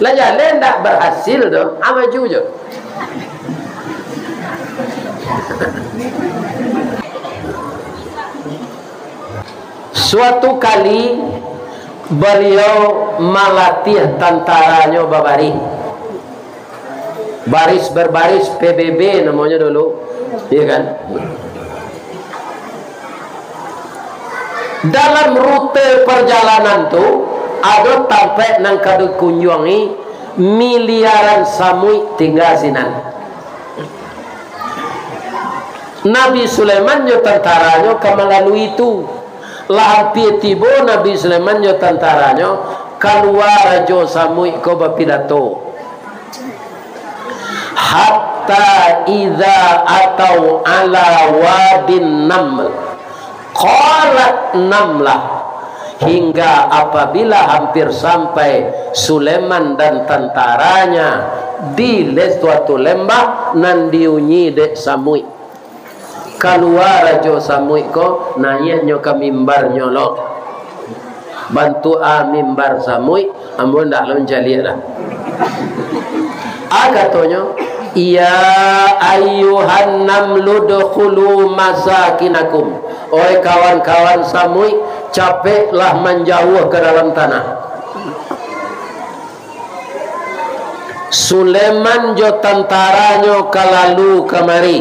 Lah jalan ndak berhasil dong, maju je. Suatu kali beliau melatih tentaranya babaris, baris berbaris PBB namanya dulu, ya kan? Dalam rute perjalanan tu ada sampai nang kadu kunjungi miliaran samui tinggal sinan. Nabi Sulaiman yo tentaranya melalui itu. Lampir tibo Nabi Sulaiman yo tentaranya keluar jo samui ko bapidato. Hatta idza atau ala wadin naml. Qalat namlah, hingga apabila hampir sampai Sulaiman dan tentaranya di suatu lembah nan diunyi dek samui. Keluar jo samui ko nanya ke mimbarnya lo. Bantu mimbar samui amun dak lon jalilah. Agatonya ya ayyuhan namlu dukhulu masakinakum. Oi kawan-kawan samui, capeklah menjauh ke dalam tanah. Sulaiman jo tentaranya kalalu kemari.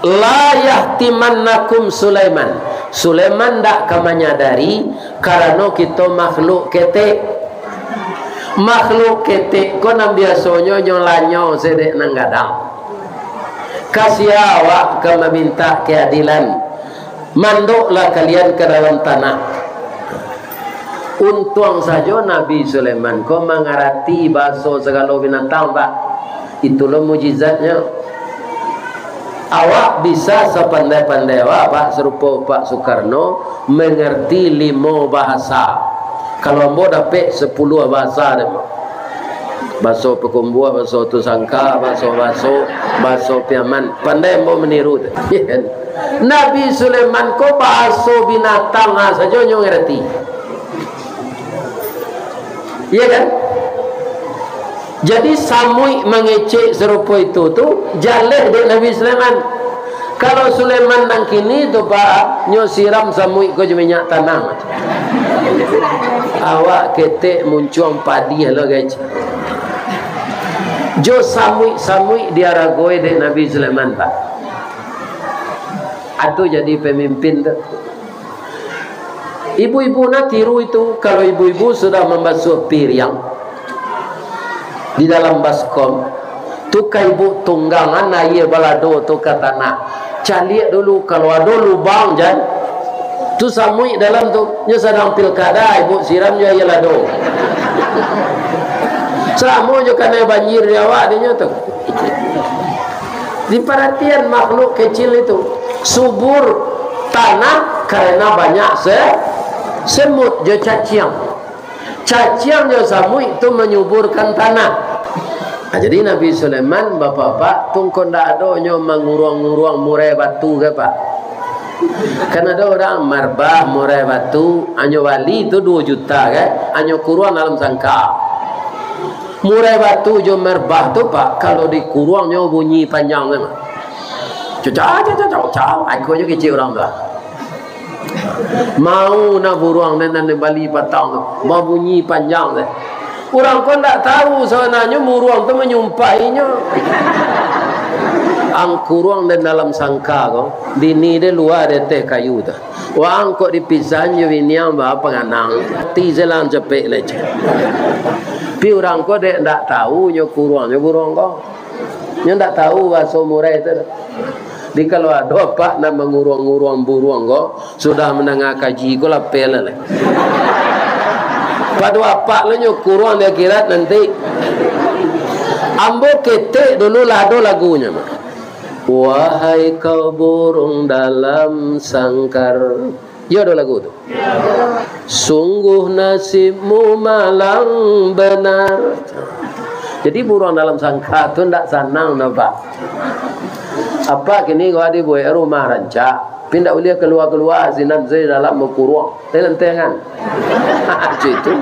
La yahtimannakum Sulaiman. Sulaiman tak menyadari karena kita makhluk ketek. Makhluk ketek ko nang biasanya nyolanyo sedek nang gadang. Kasih awak ke meminta keadilan, manduklah kalian ke dalam tanah. Untung saja Nabi Sulaiman kau mengerti bahasa segala binatang pak. Itulah mujizatnya. Awak bisa sepandai-pandai awak pak serupa Pak Soekarno mengerti 5 bahasa. Kalau ambo dapat 10 bahasa dia. Bahasa Pekumbuh, bahasa Tusangka, bahasa Piaman. Pandai ambo meniru. Nabi Sulaiman ko bahasa binatang saja nyo ngerti. Iya kan? Jadi samui mengecek serupa itu tu jaleh dek Nabi Sulaiman. Kalau Sulaiman nang kini tu pak nyo siram samui ko minyak tanah. Awak ketek muncung padi lo guys. Jo samui dia ragoi dek Nabi Sulaiman pak. Atu jadi pemimpin tu. Ibu-ibu nak tiru itu. Kalau ibu-ibu sudah membasuh piring di dalam baskom, tu ka ibu tunggangan na ye balado tu ka tanah. Caliak dulu kalau ada lubang jan. Tu samui dalam tu nya sedang pilkada ibu siram je ye lado. Samu je kana banjir dia awak dia tu. Di perhatian makhluk kecil itu subur tanah karena banyak semut je caciang. Caciang je samui itu menyuburkan tanah. Nah, jadi Nabi Sulaiman bapak-bapak tungkon dak ada nyo menguruang-nguruang murai batu ke pak. Kan ada orang marbah murai batu anyo wali itu 2 juta ke, anyo kuruang dalam sangka. Murai batu jo marbah tu pak kalau dikuruang nyo bunyi panjang memang. Cacau, aku je kecil orang tu. Mau nak buruang dan bali patang tu, mau bunyi panjang tu. Orang pun tak tahu sebenarnya muruang tu menyumpainya. Ang kuruang dan dalam sangka ko, dini de luar de teh kayu tu. Wang ko dipisan je winiang ba penganang, ti selang cepek lece. Pi orang ko de tak tahu nyo kuruang nyo burung ko. Nyo tak tahu bahasa murai tu. Di kalau ada pak nak menguruang-nguruang buruang ko, sudah menengah kaji ko lah pel. Pada apa lo nyo kurang dia kira nanti ambo ketek dulu lado lagunya mah. Wahai kau burung dalam sangkar. Ya ada lagu tu. Sungguh nasibmu malang benar. Jadi burung dalam sangkar tu ndak senang nampak. Apa kini kau ada buat rumah rancak. Pindah ulia keluar-keluar zinat saya dalam mengkurung lentengan. Itu.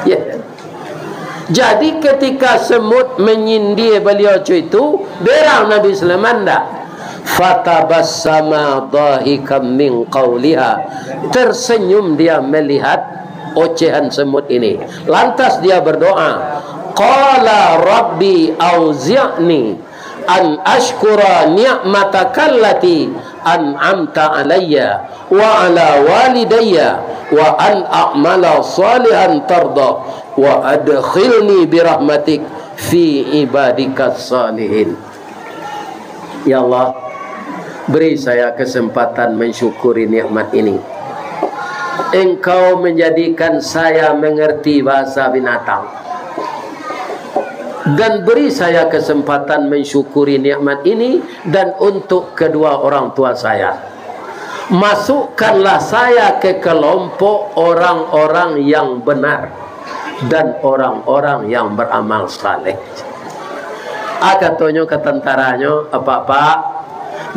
Ya. Jadi ketika semut menyindir beliau itu, berang Nabi Sulaiman dah. Fatabassama dhahikam min qawliha. Tersenyum dia melihat ocehan semut ini. Lantas dia berdoa, qala rabbi auzi'ni an ashkura ni'mataka allati an'amta alayya wa ala walidayya wa an a'mala salihan tarda wa adkhilni birahmatik fi ibadikas salihin. Ya Allah, beri saya kesempatan mensyukuri nikmat ini. Engkau menjadikan saya mengerti bahasa binatang dan beri saya kesempatan mensyukuri nikmat ini dan untuk kedua orang tua saya. Masukkanlah saya ke kelompok orang-orang yang benar dan orang-orang yang beramal saleh. Akatonyo ketentaranya apa-apa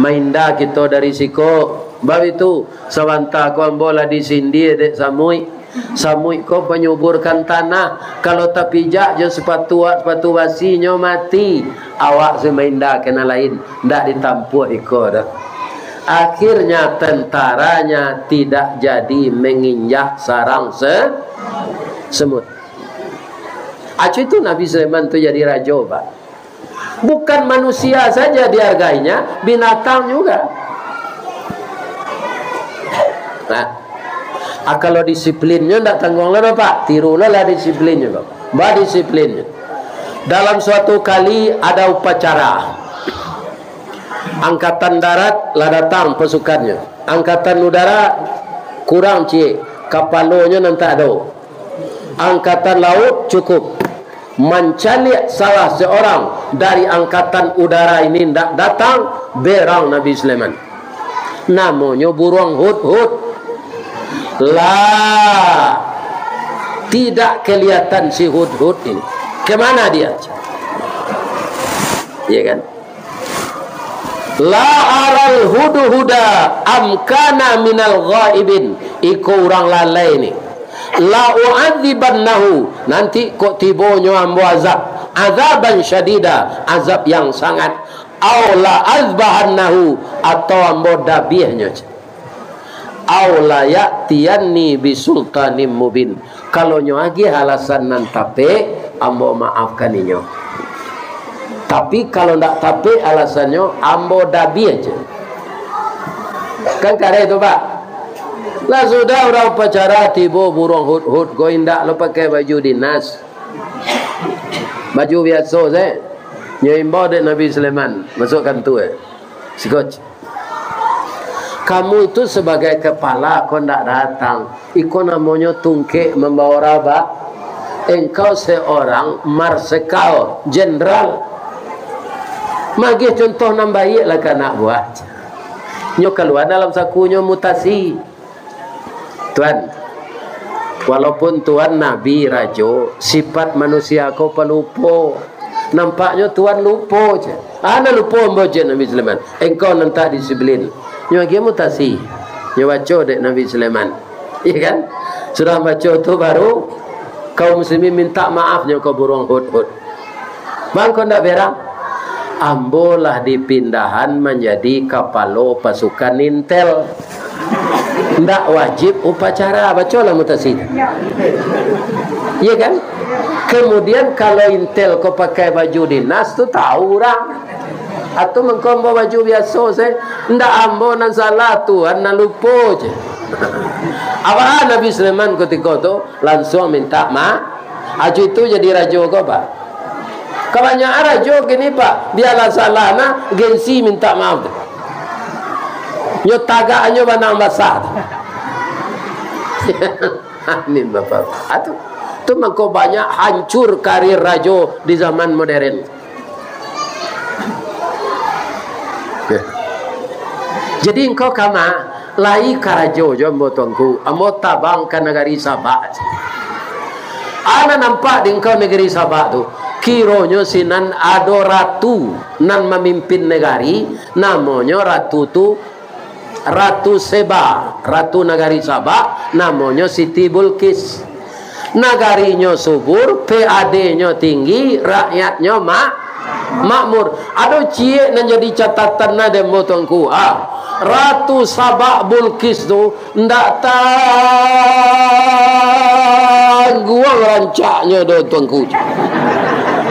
mainda kita dari siko. Bab itu sawanta ko ambola di sindir dek samui ko penyuburkan tanah. Kalau tak pijak je sepatu basinya mati. Awak semainda kena lain ndak ditampuh iko dah. Akhirnya tentaranya tidak jadi menginjak sarang semut. Acu itu Nabi Sulaiman tu jadi raja pak. Bukan manusia saja dihargainya, binatang juga. Nah, kalau disiplinnya tidak tanggung lah pak, tirulah lah disiplinnya pak. Disiplinnya. Dalam suatu kali ada upacara, angkatan darat lah datang pasukannya, angkatan udara kurang kapalonya nanti ada, angkatan laut cukup. Mencari salah seorang dari angkatan udara ini tidak datang, berang Nabi Sulaiman. Namanya burung hud-hud. lah, tidak kelihatan si Hudhud ini. Kemana dia? Ya kan? La aral hudhuda amkana minal ghaibin. Iku orang lalai ni. La u'adzibannahu, nanti kok tibonyo ambo azab, azaban syadida, azab yang sangat. Aw la azbahannahu, atau ambo dabihnya. Aw la ya'tiyanni bisultanim mubin. Kalau nyo agi alasan nan tape, ambo maafkan inyo. Tapi kalau ndak tape alasannya, ambo dabi aja. Kan kare itu Pak. Lah sudah orang upacara tiba burung hud-hud, kau indak lo pakai baju dinas, baju biasa saya. Nyoimbo dek Nabi Sulaiman masukkan tu sikot. Kamu itu sebagai kepala kau ndak datang, ikut namanya tungke membawa raba. Engkau seorang marsekal jenderal. Magi contoh nambahi lah kan nak buat. Nyo keluar dalam sakunya mutasi. Tuan, walaupun Tuan Nabi Rajo, sifat manusia kau pelupo. Nampaknya Tuan lupo je. Ana lupo mboje Nabi Sulaiman. Engkau nanti disiplin. Nyo lagi mutasi. Nyo baca dek Nabi Sulaiman. Iya kan? Sudah baca tu baru kaum muslimin minta maaf nyo kau burung hud-hud. Bang kau ndak berang? Ambolah dipindahan menjadi kapalo pasukan Intel. Ndak wajib upacara, bacalah mutasi. Iya kan? Kemudian kalau Intel kau pakai baju dinas tu tahu orang. Atau mengkau bawa baju biasa saya, ndak ambo nan salah Tuhan nan lupa je. Apa Nabi Sulaiman ketika tu langsung minta maaf. Aju itu jadi raja kau Pak. Kebanyakan raja gini Pak, biarlah salah na gengsi minta maaf. Nyo tagaknya banang basah. Ini Bapak. Itu mengkau banyak hancur karir raja di zaman modern. Jadi engkau kama lai karajo jombo tuanku, ambo tabang ke negeri Sabah. Ana nampak di engkau negeri Sabah tu, kironyo sinan ado ratu nan memimpin negari, namanya ratu tu Ratu Seba, ratu negari Sabah, namanya Siti Bulkis. Nagarinya subur, PAD-nya tinggi, rakyatnya makmur. Aduh cie nan jadi catatan na demo tuanku. Ratu Sabah Bulkis tu ndak tangguang rancaknya do tuanku.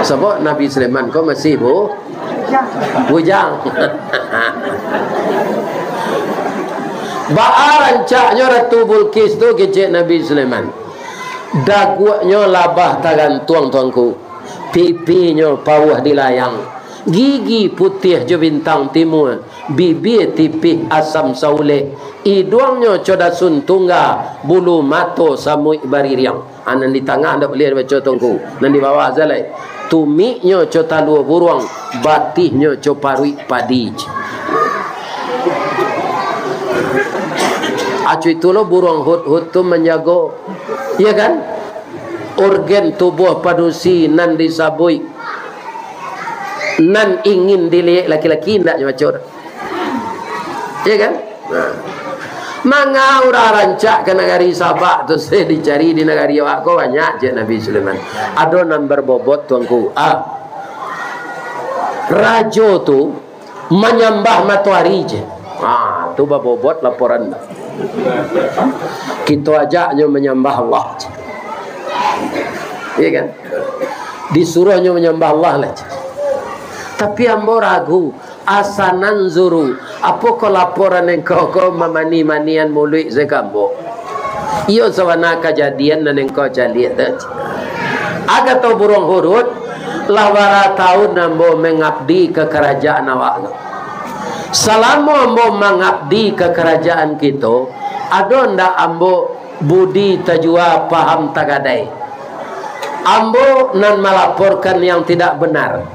Sebab Nabi Sulaiman kau masih bujang. Ba'a rancaknya Ratu Bulkis tu kecik Nabi Sulaiman. Daguaknya labah tagantuang tuanku. Pipinya pawah dilayang. Gigi putih je bintang timur. Bibir tipih asam sauleh. Hidungnya coda suntungga. Bulu mato samuik baririang. Anan di tengah anda boleh baca tuanku. Dan di bawah zalai. Tumiknya cota luar buruang. Batihnya coparui padi. Acu itulah burung hud-hud tu menjaga, ya kan? Organ tubuh padusi nan disabui, nan ingin dilihat laki-laki tidak macam, ya kan? Manga ura rancak ke negeri Sabah tu saya dicari di negeri awak kau banyak je Nabi Sulaiman. Ada nan berbobot tuanku. Rajo tu menyembah matahari je. Tu berbobot laporan. Kita ajaknya menyembah Allah. Iya kan? Disuruhnya menyembah Allah lah. Tapi ambo ragu. Asanan zuru. Apa kau laporan yang kau memani-manian mulut sekambo? Iyo sawana kejadian dan yang kau jaliat. Agak tahu burung hurut. Lawara tahun ambo mengabdi ke kerajaan awak. Selama ambo mengabdi ke kerajaan kita, ada ndak ambo budi tajua paham tagadai. Ambo nan melaporkan yang tidak benar.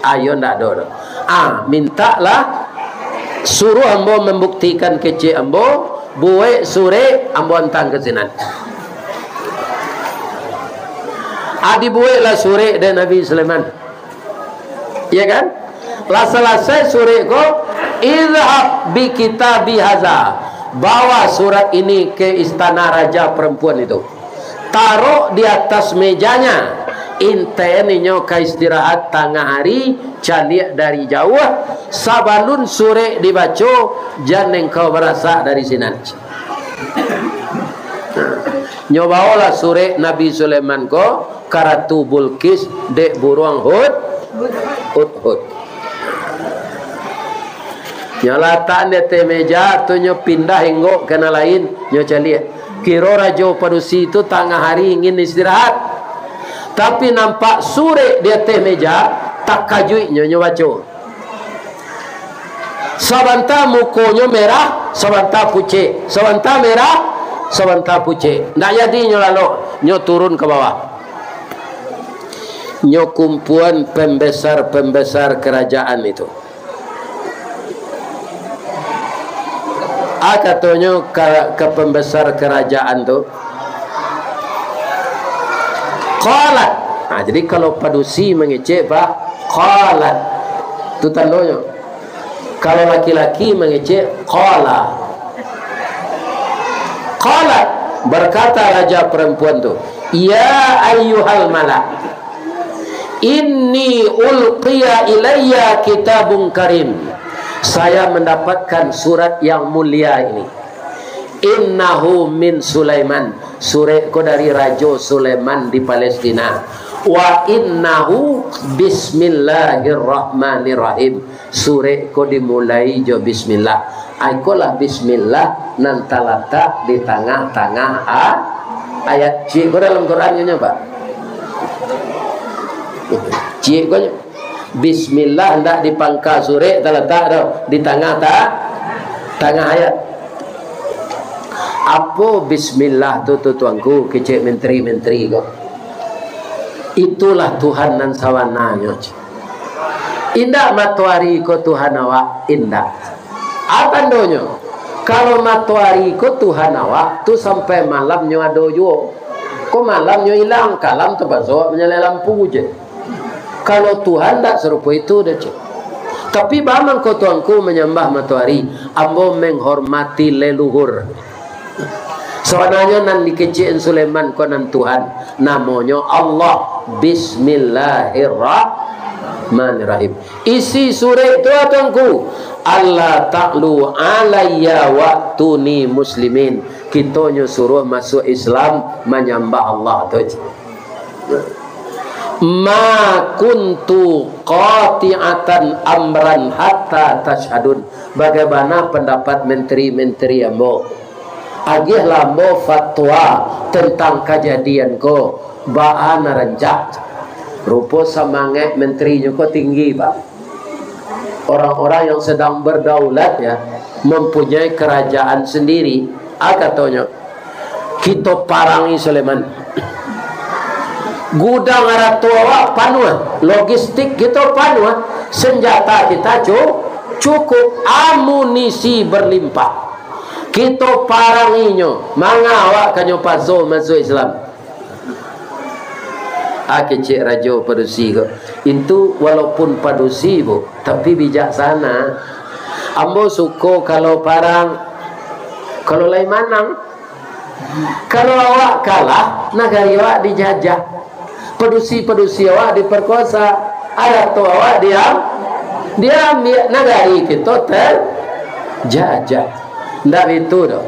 Ayo ndak ada. Mintalah suruh ambo membuktikan kecik ambo buik sore ambo antang ke sinan. Adi buik lah sore dan Nabi Sulaiman. Ya kan? Lah selesai sore ko, izhab bi kitabi haza. Bawa surat ini ke istana raja perempuan itu. Taruh di atas mejanya. Inteni nyoka istirahat tengah hari, caliak dari jauh, sabalun sore dibaca, jangan kau berasa dari sinan. Nyobaolah sore Nabi Sulaiman ko karatu Bulkis dek buruang hud. Nyalataan dia te meja tu nyo pindah hinggo kena lain nyo caliak. Kiro rajo padusi itu tengah hari ingin istirahat. Tapi nampak sore dia teh meja, tak kajui nyo baca. Sabanta mukonyo merah, sabanta pucet. Sabanta merah, sabanta pucet. Ndak jadi nyo lalu, nyo turun ke bawah. Nyo kumpulan pembesar-pembesar kerajaan itu. Katanya ke pembesar kerajaan tu. Qalat. Nah, jadi kalau padusi mengecek pak, qalat. Itu tandanya. Kalau laki-laki mengecek, qala. Qalat. Berkata raja perempuan tu, ya ayyuhal malak, inni ulqiya ilayya kitabun karim. Saya mendapatkan surat yang mulia ini. Innahu min Sulaiman. Suratku dari Raja Sulaiman di Palestina. Wa innahu bismillahirrahmanirrahim. Suratku dimulai jo bismillah. Aikolah bismillah nanti letak di tengah-tengah ayat. Cik ko dalam Quran nya Pak. Cik ko bismillah hendak di pangkal surat terletak dah di tengah tengah ayat. Apa bismillah tu tuanku kecik menteri-menteri kau. Itulah Tuhan nan sawananya. Indah matahari ko Tuhan awak indah. Atandonyo kalau matahari ko Tuhan awak tu sampai malamnya ada jo. Ko malamnya hilang kalam tu pasok menyala lampu je. Kalau Tuhan tak serupa itu dah cik. Tapi bagaimana kau tuanku menyembah matahari, ambo menghormati leluhur. Sebenarnya nan dikeciin Sulaiman konan Tuhan, namanya Allah. Bismillahirrahmanirrahim. Isi surat itu tuanku, Allah ta'lu alayya wa'tuni muslimin. Kita suruh masuk Islam menyembah Allah tu. Ma kuntu qati'atan amran hatta tashhadun. Bagaimana pendapat menteri-menteri ambo? Agih lambo fatwa tentang kejadian ko ba'ana ranjak. Rupa semangat menterinya ko tinggi Pak. Orang-orang yang sedang berdaulat ya, mempunyai kerajaan sendiri. Katanya kita parangi Sulaiman. Gudang aratua panua, logistik kita panua, senjata kita cukup, amunisi berlimpah. Kita paranginyo, mangawak kanyo paso masuk Islam. Kecik raja padusi ko. Itu walaupun padusi bu, tapi bijaksana. Ambo suko kalau parang, kalau lain manang. Kalau awak kalah, negara awak dijajah. Padusi-padusi awak diperkosa. Ada tu awak diam negari kita terjajah. Tidak itu dah.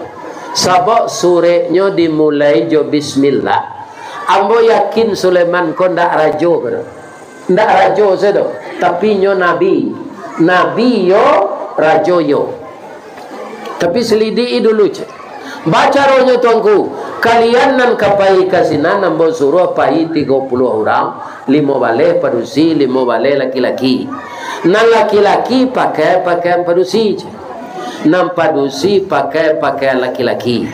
Sebab suratnya dimulai jo bismillah. Ambo yakin Sulaiman ko ndak rajo ke. Ndak rajo saja. Tapi nyo nabi. Nabi yo, rajo yo. Tapi selidiki dulu cik. Baca rohnya tuanku. Kalian nan kapai kasinan ambo suruh pai 30 orang. 5 balai padusi, 5 balai laki-laki. Nan laki-laki pakai pakaian padusi cik. Nan padusi pakai pakaian laki-laki.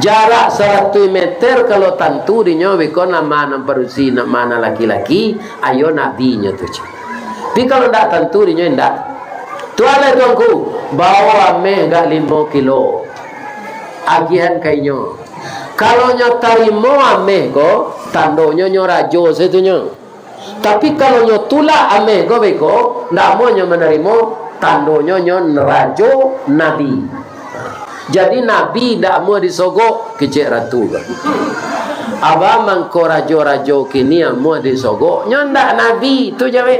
Jarak 100 meter kalau tantu dinyo biko nama nan padusi nama nan laki-laki, ayo nabinya tu cik. Tapi kalau ndak tantu dinyo ndak. Tuan tuanku, bawa meh dak 5 kilo. agihan kainyo. Kalau nyo tarimo ameh go, tandonyo nyo rajo setunyo. Tapi kalau nyo tula ameh go beko, ndak mau nyo menerimo, tandonyo nyo rajo nabi. Jadi nabi ndak mau disogok kecek ratu. Aba mangko rajo-rajo kini mau disogok, nyo ndak nabi tu jawab.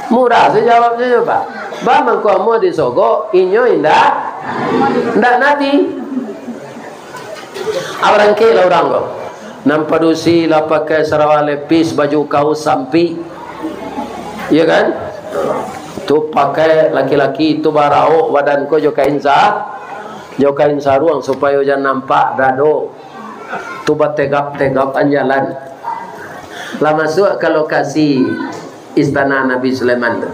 Murah saya jawabnya Pak. Ba mangko mau disogok, inyo indak nabi. Orang ke lah orang go. Nampadusi lah pakai sarawak lepis, baju kaos sampi. Ya kan? Tu pakai laki-laki tu barao badan ko jo kain saruang supaya jangan nampak dado. Tu bategap-tegap anjalan. Lah masuk ke lokasi istana Nabi Sulaiman tu.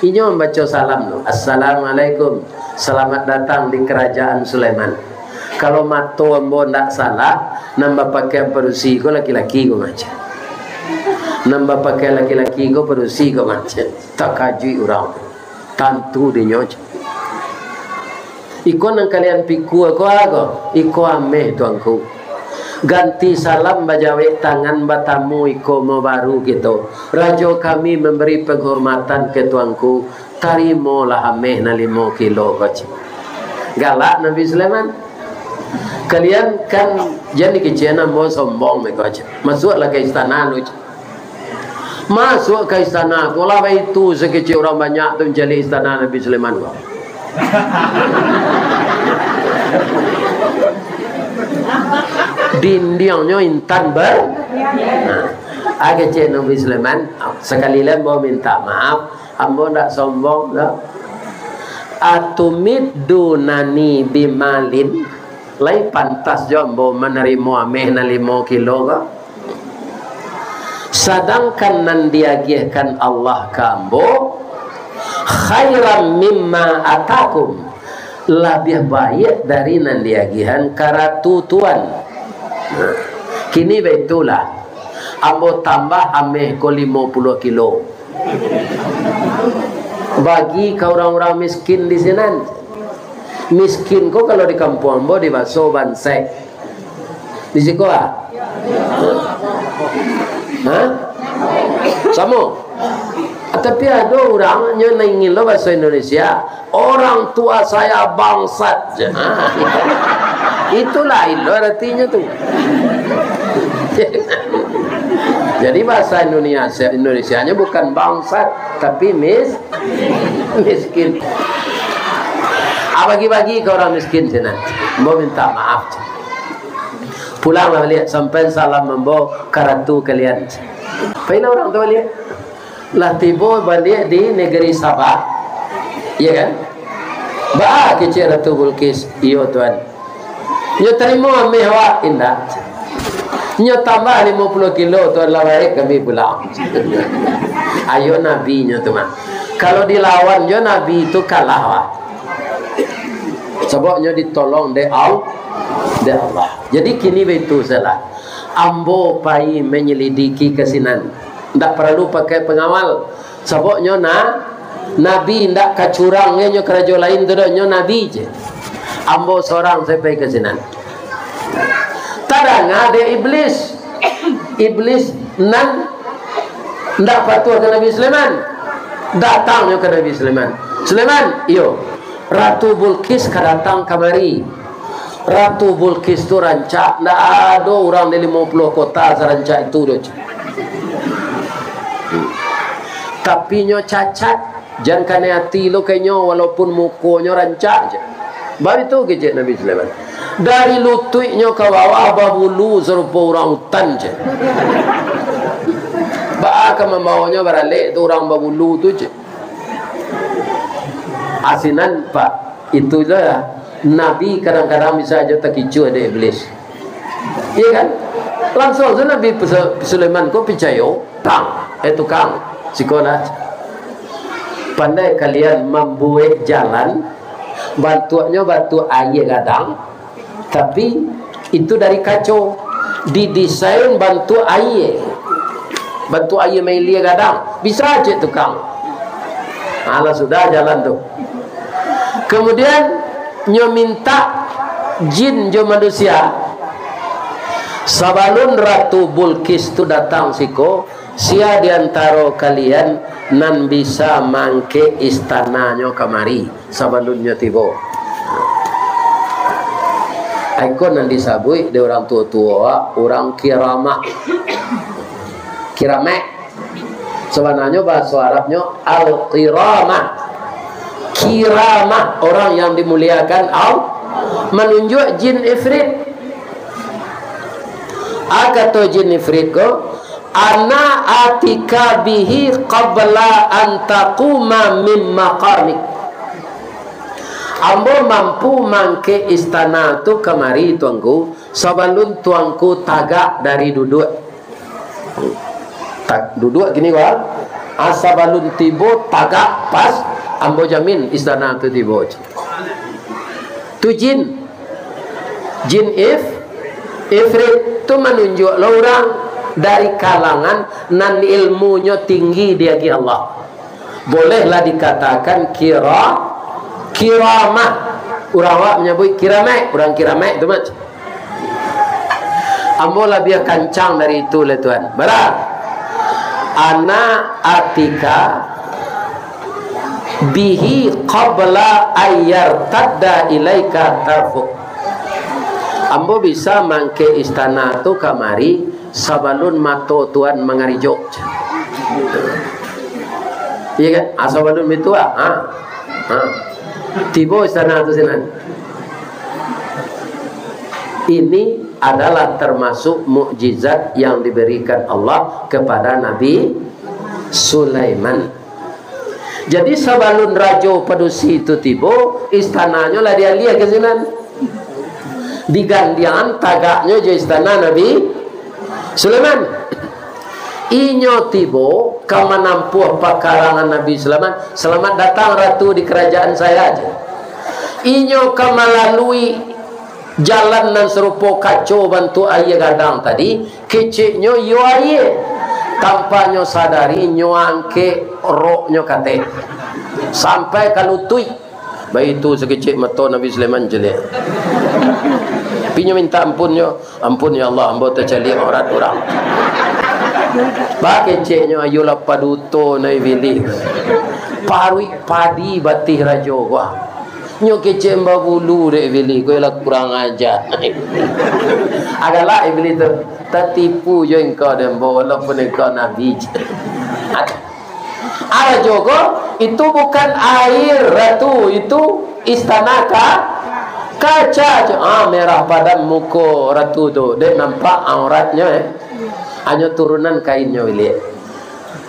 Inyo membaca salam tu. Assalamualaikum. Selamat datang di kerajaan Sulaiman. Kalau mato ambo ndak salah, nambah pakai perusi ko laki-laki ko macam. Nambah pakai laki-laki ko perusi ko macam. Tak kajui orang. Tantu di nyoj. Iko nang kalian piku ako. Iko ameh tuanku. Ganti salam bajawe tangan batamu iko mau baru gitu. Rajo kami memberi penghormatan ke tuanku. Tarimo lah ameh na 5 kilo koci. Galak Nabi Sulaiman. Kalian kan jadi kecena mau sombong mereka aja. Masuklah ke istana lu. Masuk ke istana. Kalau itu sekecil orang banyak tu menjadi istana Nabi Sulaiman. Dindingnya intan ber. Agak cik Nabi Sulaiman. Sekali lagi mau minta maaf. Ambo tak sombong tak. Atumid dunani bimalin. Lai pantas jombo menerima ameh na 5 kilo ka. Sedangkan nan diagihkan Allah ka ambo khairam mimma atakum, lebih baik dari nan diagihan karatu tuan. Kini betulah ambo tambah ameh ko 50 kilo bagi ka orang-orang miskin di sini. Miskin ko kalau di kampung ambo di baso bansai. Di siko ah? Hah? Samo? Tapi ada orang yang ingin lo bahasa Indonesia. Orang tua saya bangsat. Itulah itu artinya tuh. Jadi bahasa Indonesianya bukan bangsat, tapi miskin. Bagi-bagi ke orang miskin sini. Mau minta maaf. Pulanglah balik sampai salam membawa karatu kalian. Pernah orang tu balik. Lah tiba balik di negeri Sabah. Iya kan? Ba kecil Ratu Bilqis. Iyo tuan. Nyo terima mehwa indah. Nyo tambah 50 kilo tuan lawai kami pulang. Ayo Nabi nyo tuan. Kalau dilawan nyo Nabi itu kalah wah. Sebabnya ditolong de Allah. Jadi kini betul salah. Ambo pai menyelidiki kesinan. Tidak perlu pakai pengawal. Sebabnya Nabi tidak kacurangnya nyo kerajaan lain tu nyo Nabi je. Ambo seorang sampai kesinan. Tadang ada iblis. Iblis nan tidak patuh ke Nabi Sulaiman. Datangnya ke Nabi Sulaiman. Sulaiman, iyo. Ratu Bilqis datang kamari. Ratu Bilqis tu rancak. Tak ada orang di 50 kota serancak itu. Tapi nyo cacat. Jangan kena hati lo kayaknya walaupun mukonya rancak je. Baru itu kecik Nabi Sulaiman. Dari lututnya ke bawah babulu serupa orang hutan je. Bahkan membawanya beralik tu orang babulu tu je. Asinan Pak, itulah Nabi kadang-kadang bisa aja terkicu ada iblis. Iya kan? Langsung saja Nabi Sulaiman kau percaya, tang, tukang sekolah. Pandai kalian membuat jalan, batuannya batu air gadang, tapi itu dari kacau, didesain batu air melia gadang, bisa aja tukang. Alah sudah jalan tuh. Kemudian nyo minta jin jo manusia. Sabalun Ratu Bulkis tu datang siko, sia diantara kalian nan bisa mangke istananya kamari sabalunnya tiba. Aikon nan disabui de orang tua-tua, orang kiramah. Kiramek. Sebenarnya bahasa Arabnya al-kiramah. Kiramah, orang yang dimuliakan Allah, menunjuk jin ifrit. Akato jin ifrit ko, ana atika bihi qabla an taquma min maqamik. Ambo mampu mangke istana tu kamari tuanku sebelum tuanku tagak dari duduk. Tak duduk gini wah. Asabalun tibo tagak pas ambo jamin istana tu tibo. Tu jin ifrit tu menunjuk orang dari kalangan nan ilmunya tinggi di hadapan Allah. Bolehlah dikatakan kiramah. Orang awak menyebut kiramek, orang kiramek itu macam. Ambo lebih kencang dari itu lah tuan. Berat. Ana atika bihi qabla ayyar tadda ilaika tarfuk. Ambo bisa mangke istana tu kamari sabalun mato tuan mengarijok. Iya kan? Asabalun itu tiba istana tu sinan. Ini adalah termasuk mukjizat yang diberikan Allah kepada Nabi Sulaiman. Jadi sabalun rajo padusi itu tiba, istananya lah dia lihat ke sinan. Digandian tagaknya je istana Nabi Sulaiman. Inyo tibo kama nampuh pakarangan Nabi Sulaiman. Selamat datang ratu di kerajaan saya aja. Inyo kama lalui jalan nan serupa kacau bantu ayah gadang tadi, keciknyo yo ayah tanpa nyo sadari nyo angke roknyo kate sampai kalutui. Baik itu sekecil mata Nabi Sulaiman jelek. Pinyo minta ampunnya, ampun ya Allah, hamba tercali aurat orang. Ba keciknyo ayolah paduto nai vili. Parui padi batih rajo gua. Nyo kecik mbak bulu dek vili, kau lah kurang ajar. Adalah iblis tertipu jo engkau dan walaupun engkau Nabi. Ada juga itu bukan air ratu, itu istana kaca. Merah padam muka ratu tu, dia nampak auratnya. Hanya turunan kainnya lihat.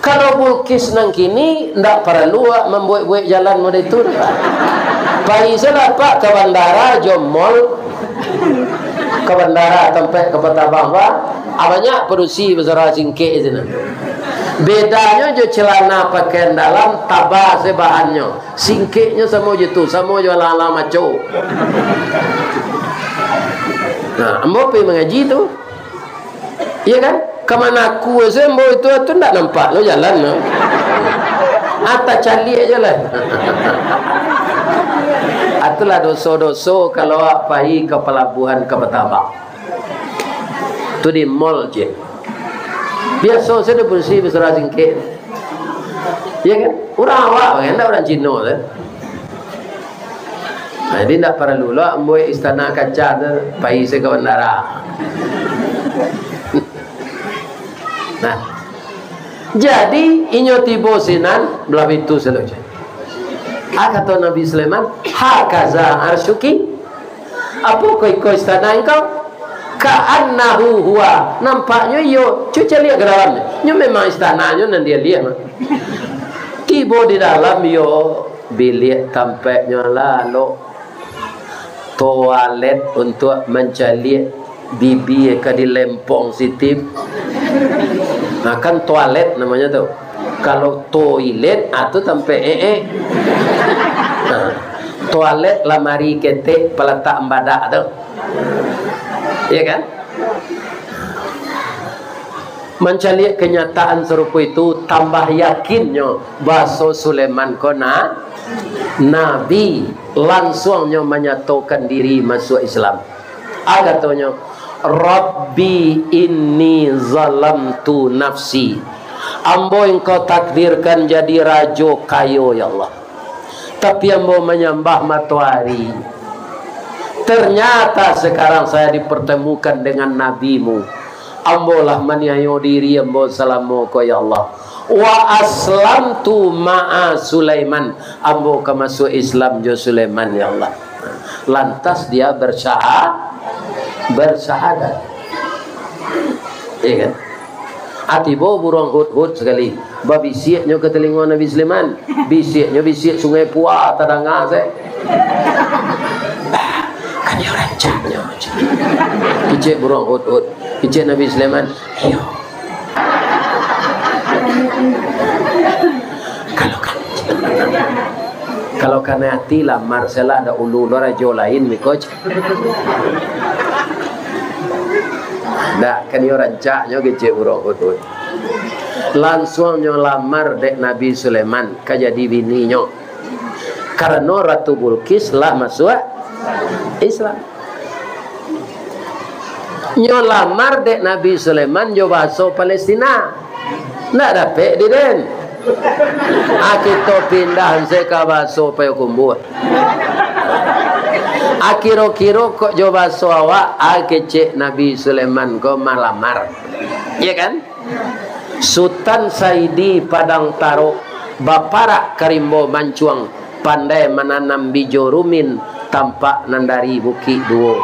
Kalau Bulkis nang kini ndak perlu membuat-buat jalan model itu. Bayi saya dapat ke bandara Jomol, ke bandara sampai ke Petabang banyak produksi besar singkek itu. Bedanya je celana pakaian dalam tabah sebahannya, singkeknya semua je tu, semua je ala-ala maco. Nah, ambo pergi mengaji tu, iya kan? Kemana aku sembo itu ndak nampak lo jalan lo. Ata cali aja lah. Itulah dosa-dosa kalau pergi ke pelabuhan ke Petabang. Tu di mall je. Biasa saya dah bersih besar singkit. Ya kan? Orang awak kan, orang Cina kan. Jadi tak perlu lah ambil istana kaca tu pergi saya ke bandara. Nah, jadi inyo tibo sinan belah itu selesai. Kata Nabi Sulaiman, hakaza arsyuki. Apa kau istana engkau? Ka'annahu huwa. Nampaknya yo cuci lihat ke dalamnya. Yo memang istananya nan dia lihat. Tiba di dalam yo bilik tampaknya lalu toilet untuk mencari bibi ke di lempong situ. Nah kan toilet namanya tu. Kalau toilet atau sampai nah, toilet lamari ketek peletak embadak tu. Ya kan? Mencari kenyataan serupa itu, tambah yakinnya bahasa Sulaiman kona Nabi langsungnya menyatakan diri masuk Islam. Katanya, Rabbi inni zalamtu nafsi. Ambo engkau takdirkan jadi raja kayo ya Allah, tapi ambo menyembah matahari. Ternyata sekarang saya dipertemukan dengan nabimu. Ambo lah menyayo diri ambo salamu ko ya Allah. Wa aslamtu ma'a Sulaiman. Ambo ke masuk Islam jo Sulaiman ya Allah. Lantas dia bersahadat. Iya kan? Atibo burung hut-hut sekali. Babisiaknya ke telinga Nabi Sulaiman. Bisiaknya bisik sungai Puah tadanga saya. Kan dia rancaknya. Kicik burung hut-hut. Kicik Nabi Sulaiman. Ayo. Kalau karena hati lah Marcella ada ulu rajo lain mikoj. Nah, kan dia rancaknya kecil burung hut-hut. Langsungnya lamar dek Nabi Sulaiman kajadi bininya. Karena Ratu Bilqis lah masuk Islam. Nyo lamar dek Nabi Sulaiman jo bahasa Palestina. Ndak dapat di den. Kita pindah seka bahasa Payakumbuh. Kira-kira kok coba suawa kecek Nabi Sulaiman kok malamar, ya kan? Sultan Saidi Padang Taro Bapara Karimbo Mancuang pandai menanam bijo rumin tampak nandari buki duo.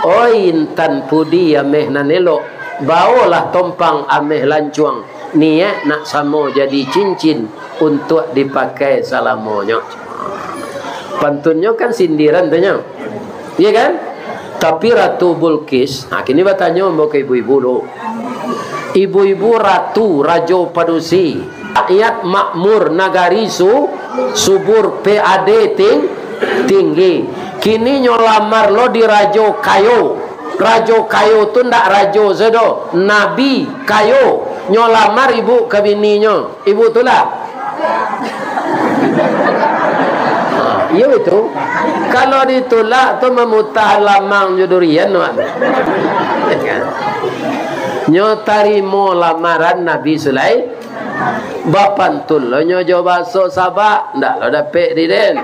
Oi intan pudi ameh nanelo bawalah tompang ameh lancuang niat nak samo jadi cincin untuk dipakai salamonya. Pantunnya kan sindiran tanya. Iya kan? Tapi Ratu Bilqis, nah kini bertanya mau ke ibu-ibu dulu. Ibu-ibu ratu, rajo padusi, rakyat makmur, nagari subur, PAD tinggi. Kini nyolamar lo di rajo kayo. Rajo kayo tu ndak rajo sedo, nabi kayo. Nyolamar ibu ke bininya. Ibu tu lah. Iya itu. Kalau ditolak tu memutah lamang judurian no. Nyo tarimo lamaran Nabi Sulaiman. Bapan tul lo nyo coba so sabak ndak lo dapet di den.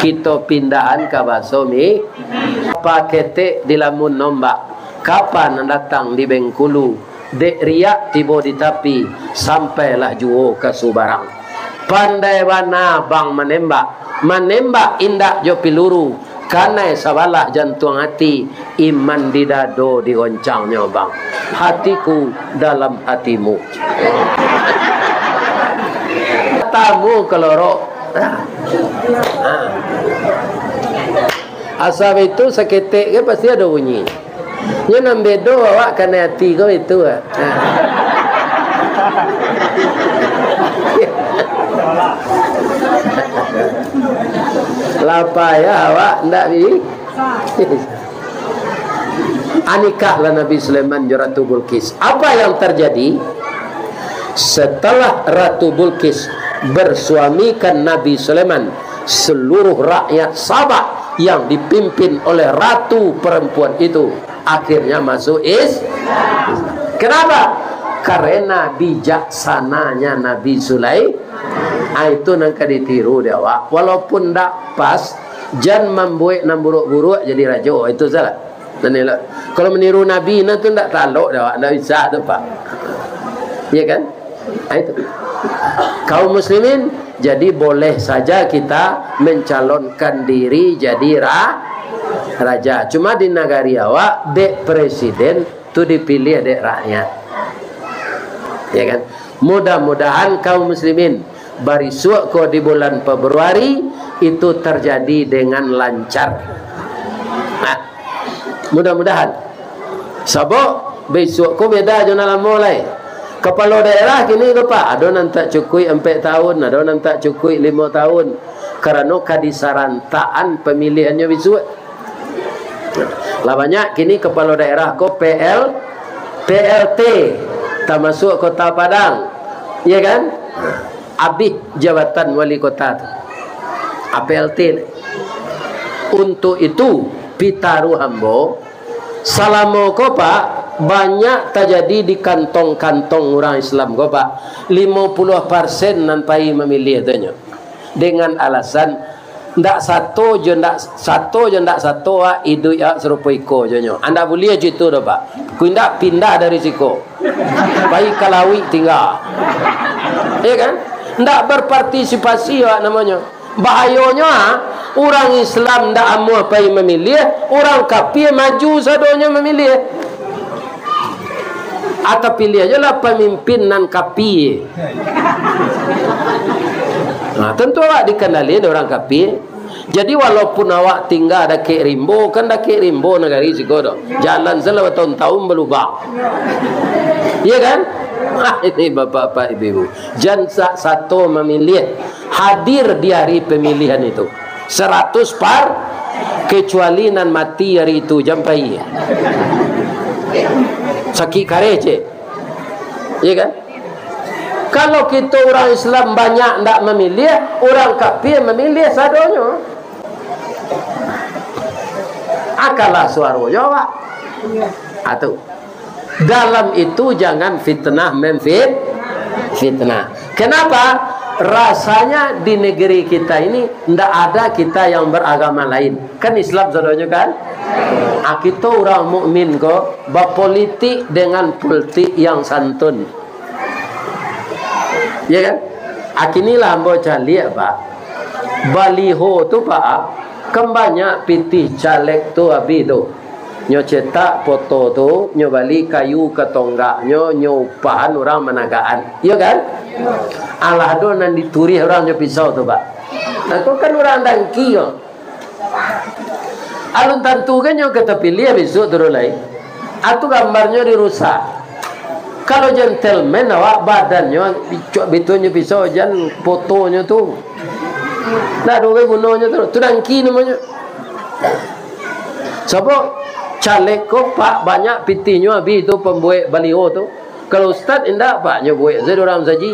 Kita pindahan ke basomi pakete di lamun nombak. Kapan datang di Bengkulu? Dek riak tiba di tapi sampailah juo ke Subarang. Pandai wana bang menembak indak jo piluru karena sabalah jantung hati iman di dado digoncangnya bang hatiku dalam hatimu tamu keloro asal itu seketik ke pasti ada bunyi nya nambedo awak karena hati kau itu lapa ya awak ndak bi anikahlah Nabi Sulaiman dan Ratu Bilqis. Apa yang terjadi setelah Ratu Bilqis bersuamikan Nabi Sulaiman, seluruh rakyat Sabah yang dipimpin oleh ratu perempuan itu akhirnya masuk Islam. Kenapa? Karena bijaksananya Nabi Sulaiman. Itu nangka ditiru dia wak. Walaupun tak pas, jangan membuat nam buruk-buruk jadi raja. Itu salah. Kalau meniru Nabi itu tak taluk dia wak. Tak bisa tu pak. Ya kan? Itu. Kaum muslimin, jadi boleh saja kita mencalonkan diri jadi raja. Cuma di negari awak, dek presiden tu dipilih dek rakyat. Ya kan? Mudah-mudahan kaum muslimin barisuk ko di bulan Februari itu terjadi dengan lancar. Nah, mudah-mudahan. Sabok besok ko beda jo dalam mulai. Kepala daerah kini ke Pak, ada nan tak cukup 4 tahun, ada nan tak cukup 5 tahun. Karena kadisarantaan pemilihannya besok. Lah banyak kini kepala daerah ko PLT termasuk Kota Padang, ya kan? Habis jabatan wali kota tu, PLT. Untuk itu pitaru hambo salamo ko pak banyak terjadi di kantong-kantong orang Islam ko pak. 50% nampai memilih tanya dengan alasan ndak satu je ndak satu hidup ya serupa iko je nyo. Anda boleh je tu dah pak. Ku ndak pindah dari siko. Baik kalawi tinggal. Ya kan? Ndak berpartisipasi namanya. Bahayanya orang Islam ndak amu apa yang memilih, orang kafir maju sadonya memilih. Atau pilih aja lah pemimpin nan kafir. Nah, tentu awak dikenali orang kafir. Jadi walaupun awak tinggal dekat Rimbo, kan dekat Rimbo negari sikodo. Jalan selama tahun-tahun berubah. Iya kan? Ini bapak-bapak ibu-ibu. Jangan satu memilih hadir di hari pemilihan itu 100 par kecuali nan mati hari itu jampai sakit karece, iya kan? Kalau kita orang Islam banyak ndak memilih, orang kafir memilih sadonya. Akalah suara jawab. Atau dalam itu jangan fitnah fitnah. Kenapa? Rasanya di negeri kita ini ndak ada kita yang beragama lain. Kan Islam saudara kan? Kita orang mukmin kok berpolitik dengan politik yang santun. Ya kan? Akinilah ambo cali pak. Baliho tu pak, kembanya pitih caleg tu abi tu. Nyo cetak foto tu, nyo bali kayu ke tonggak, nyo upahan orang menagaan. Iya kan? Allah do nan dituri orang nyo pisau tu pak. Aku kan orang dangki yo. Alun tentu kan nyo kata pilih besok terus lain. Atu gambarnya dirusak. Kalau gentleman awak badannya betulnya pisau jan fotonya tu. Nah do ke gunanya tu dangki namanya. Sebab caleg ko pak banyak pitihnya habis tu pembuat baliho tu. Kalau ustaz indah pak nyo buat saya orang saji.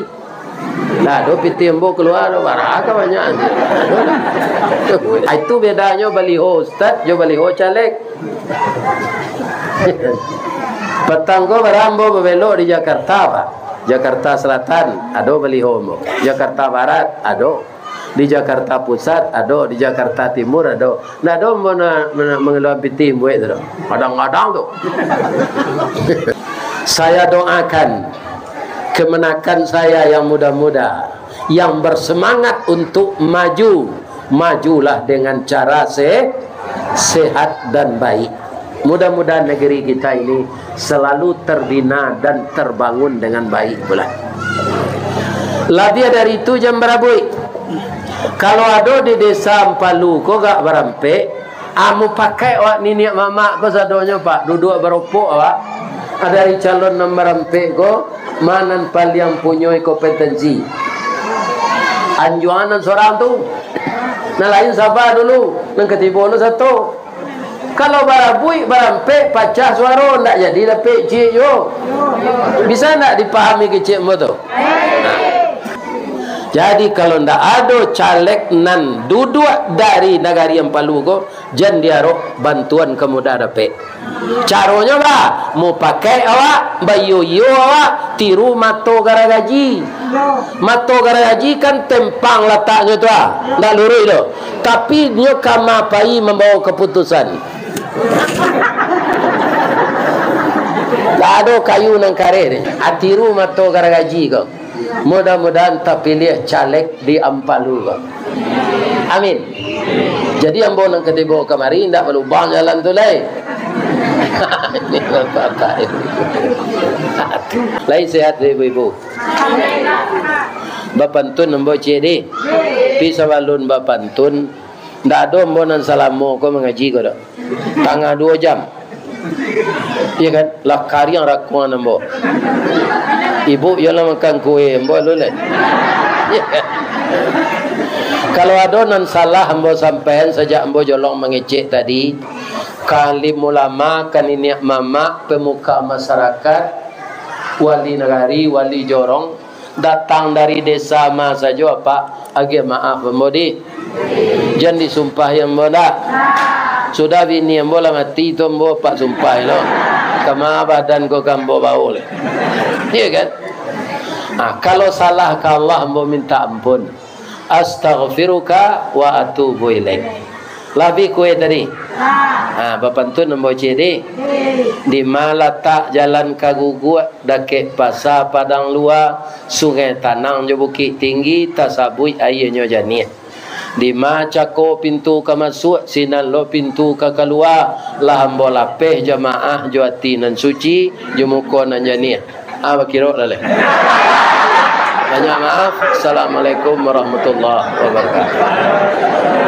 Lah do pitih embo keluar baraka banyak. Itu bedanya baliho ustaz jo baliho caleg. Petang ko berambo belok di Jakarta pak. Jakarta Selatan ado baliho mo. Jakarta Barat ado. Di Jakarta Pusat ado, di Jakarta Timur ado. Nah do mengeluar pitih buat tu. Kadang-kadang tu. Saya doakan kemenakan saya yang muda-muda yang bersemangat untuk maju. Majulah dengan cara sehat dan baik. Mudah-mudahan negeri kita ini selalu terbina dan terbangun dengan baik pula. Labia dari itu jam berapa? Kalau ada di desa Ampalu kau gak berampe, amu pakai awak nini mama ko sadonya pak, duduk beropok awak. Ada di calon nomor berampe ko, manan pal yang punya kompetensi. Anjuanan seorang tu, nah lain sabar dulu, nang ketiba lu satu. Kalau barabui berampe pacah suara ndak jadi lepek cik yo. Bisa ndak dipahami kecik mo tu? Jadi kalau ndak ada caleg nan duduk dari negari Ampalu ko, jan diarok bantuan kemudah dapat. Caranya bah, mau pakai awak, bayu-yu awak, tiru mato garagaji. Mato garagaji kan tempang letaknya tu ndak lurus tu. Tapi nyo kamapai membawa keputusan. Tak ada kayu nang kare ni. Atiru mato garagaji ko. Mudah-mudahan tak pilih caleg di Ampalu. Amin. Jadi ambo nang ketiba kemari ndak berlubang jalan tu lai. Ini bapak ibu. Lai sehat ibu-ibu. Bapantun ambo cedi. Pi sawalun bapantun ndak ada ambo nan salamo ko mengaji ko dak. Tangah 2 jam. Iya kan? Lakari yang rakuan ambo. Ibu ialah makan kue ambo lule. Kalau ada nan salah ambo sampean sejak ambo jolong mengecek tadi, kalim ulama, kaniniak mama, pemuka masyarakat, wali negari, wali jorong, datang dari desa ma saja Pak, agak maaf pemodi. Jangan disumpah yang bola. Sudah bini yang bola mati tu ambo Pak sumpah lo. Kama badan ko kambo bau le. Iya kan? Kalau salah ke Allah ambo minta ampun. Astaghfiruka wa atubu ilaik. Labi kue tadi. Bapantun ambo cedi. Di malata jalan kagugu dake pasar padang luar, sungai tanang jo bukit tinggi tasabui ayenyo jani. Di macako pintu ka masuk, sinan lo pintu ka keluar, lah ambo lapeh jamaah jo ati nan suci, jo muko nan jani. Kira lale. Banyak maaf. Assalamualaikum warahmatullahi wabarakatuh.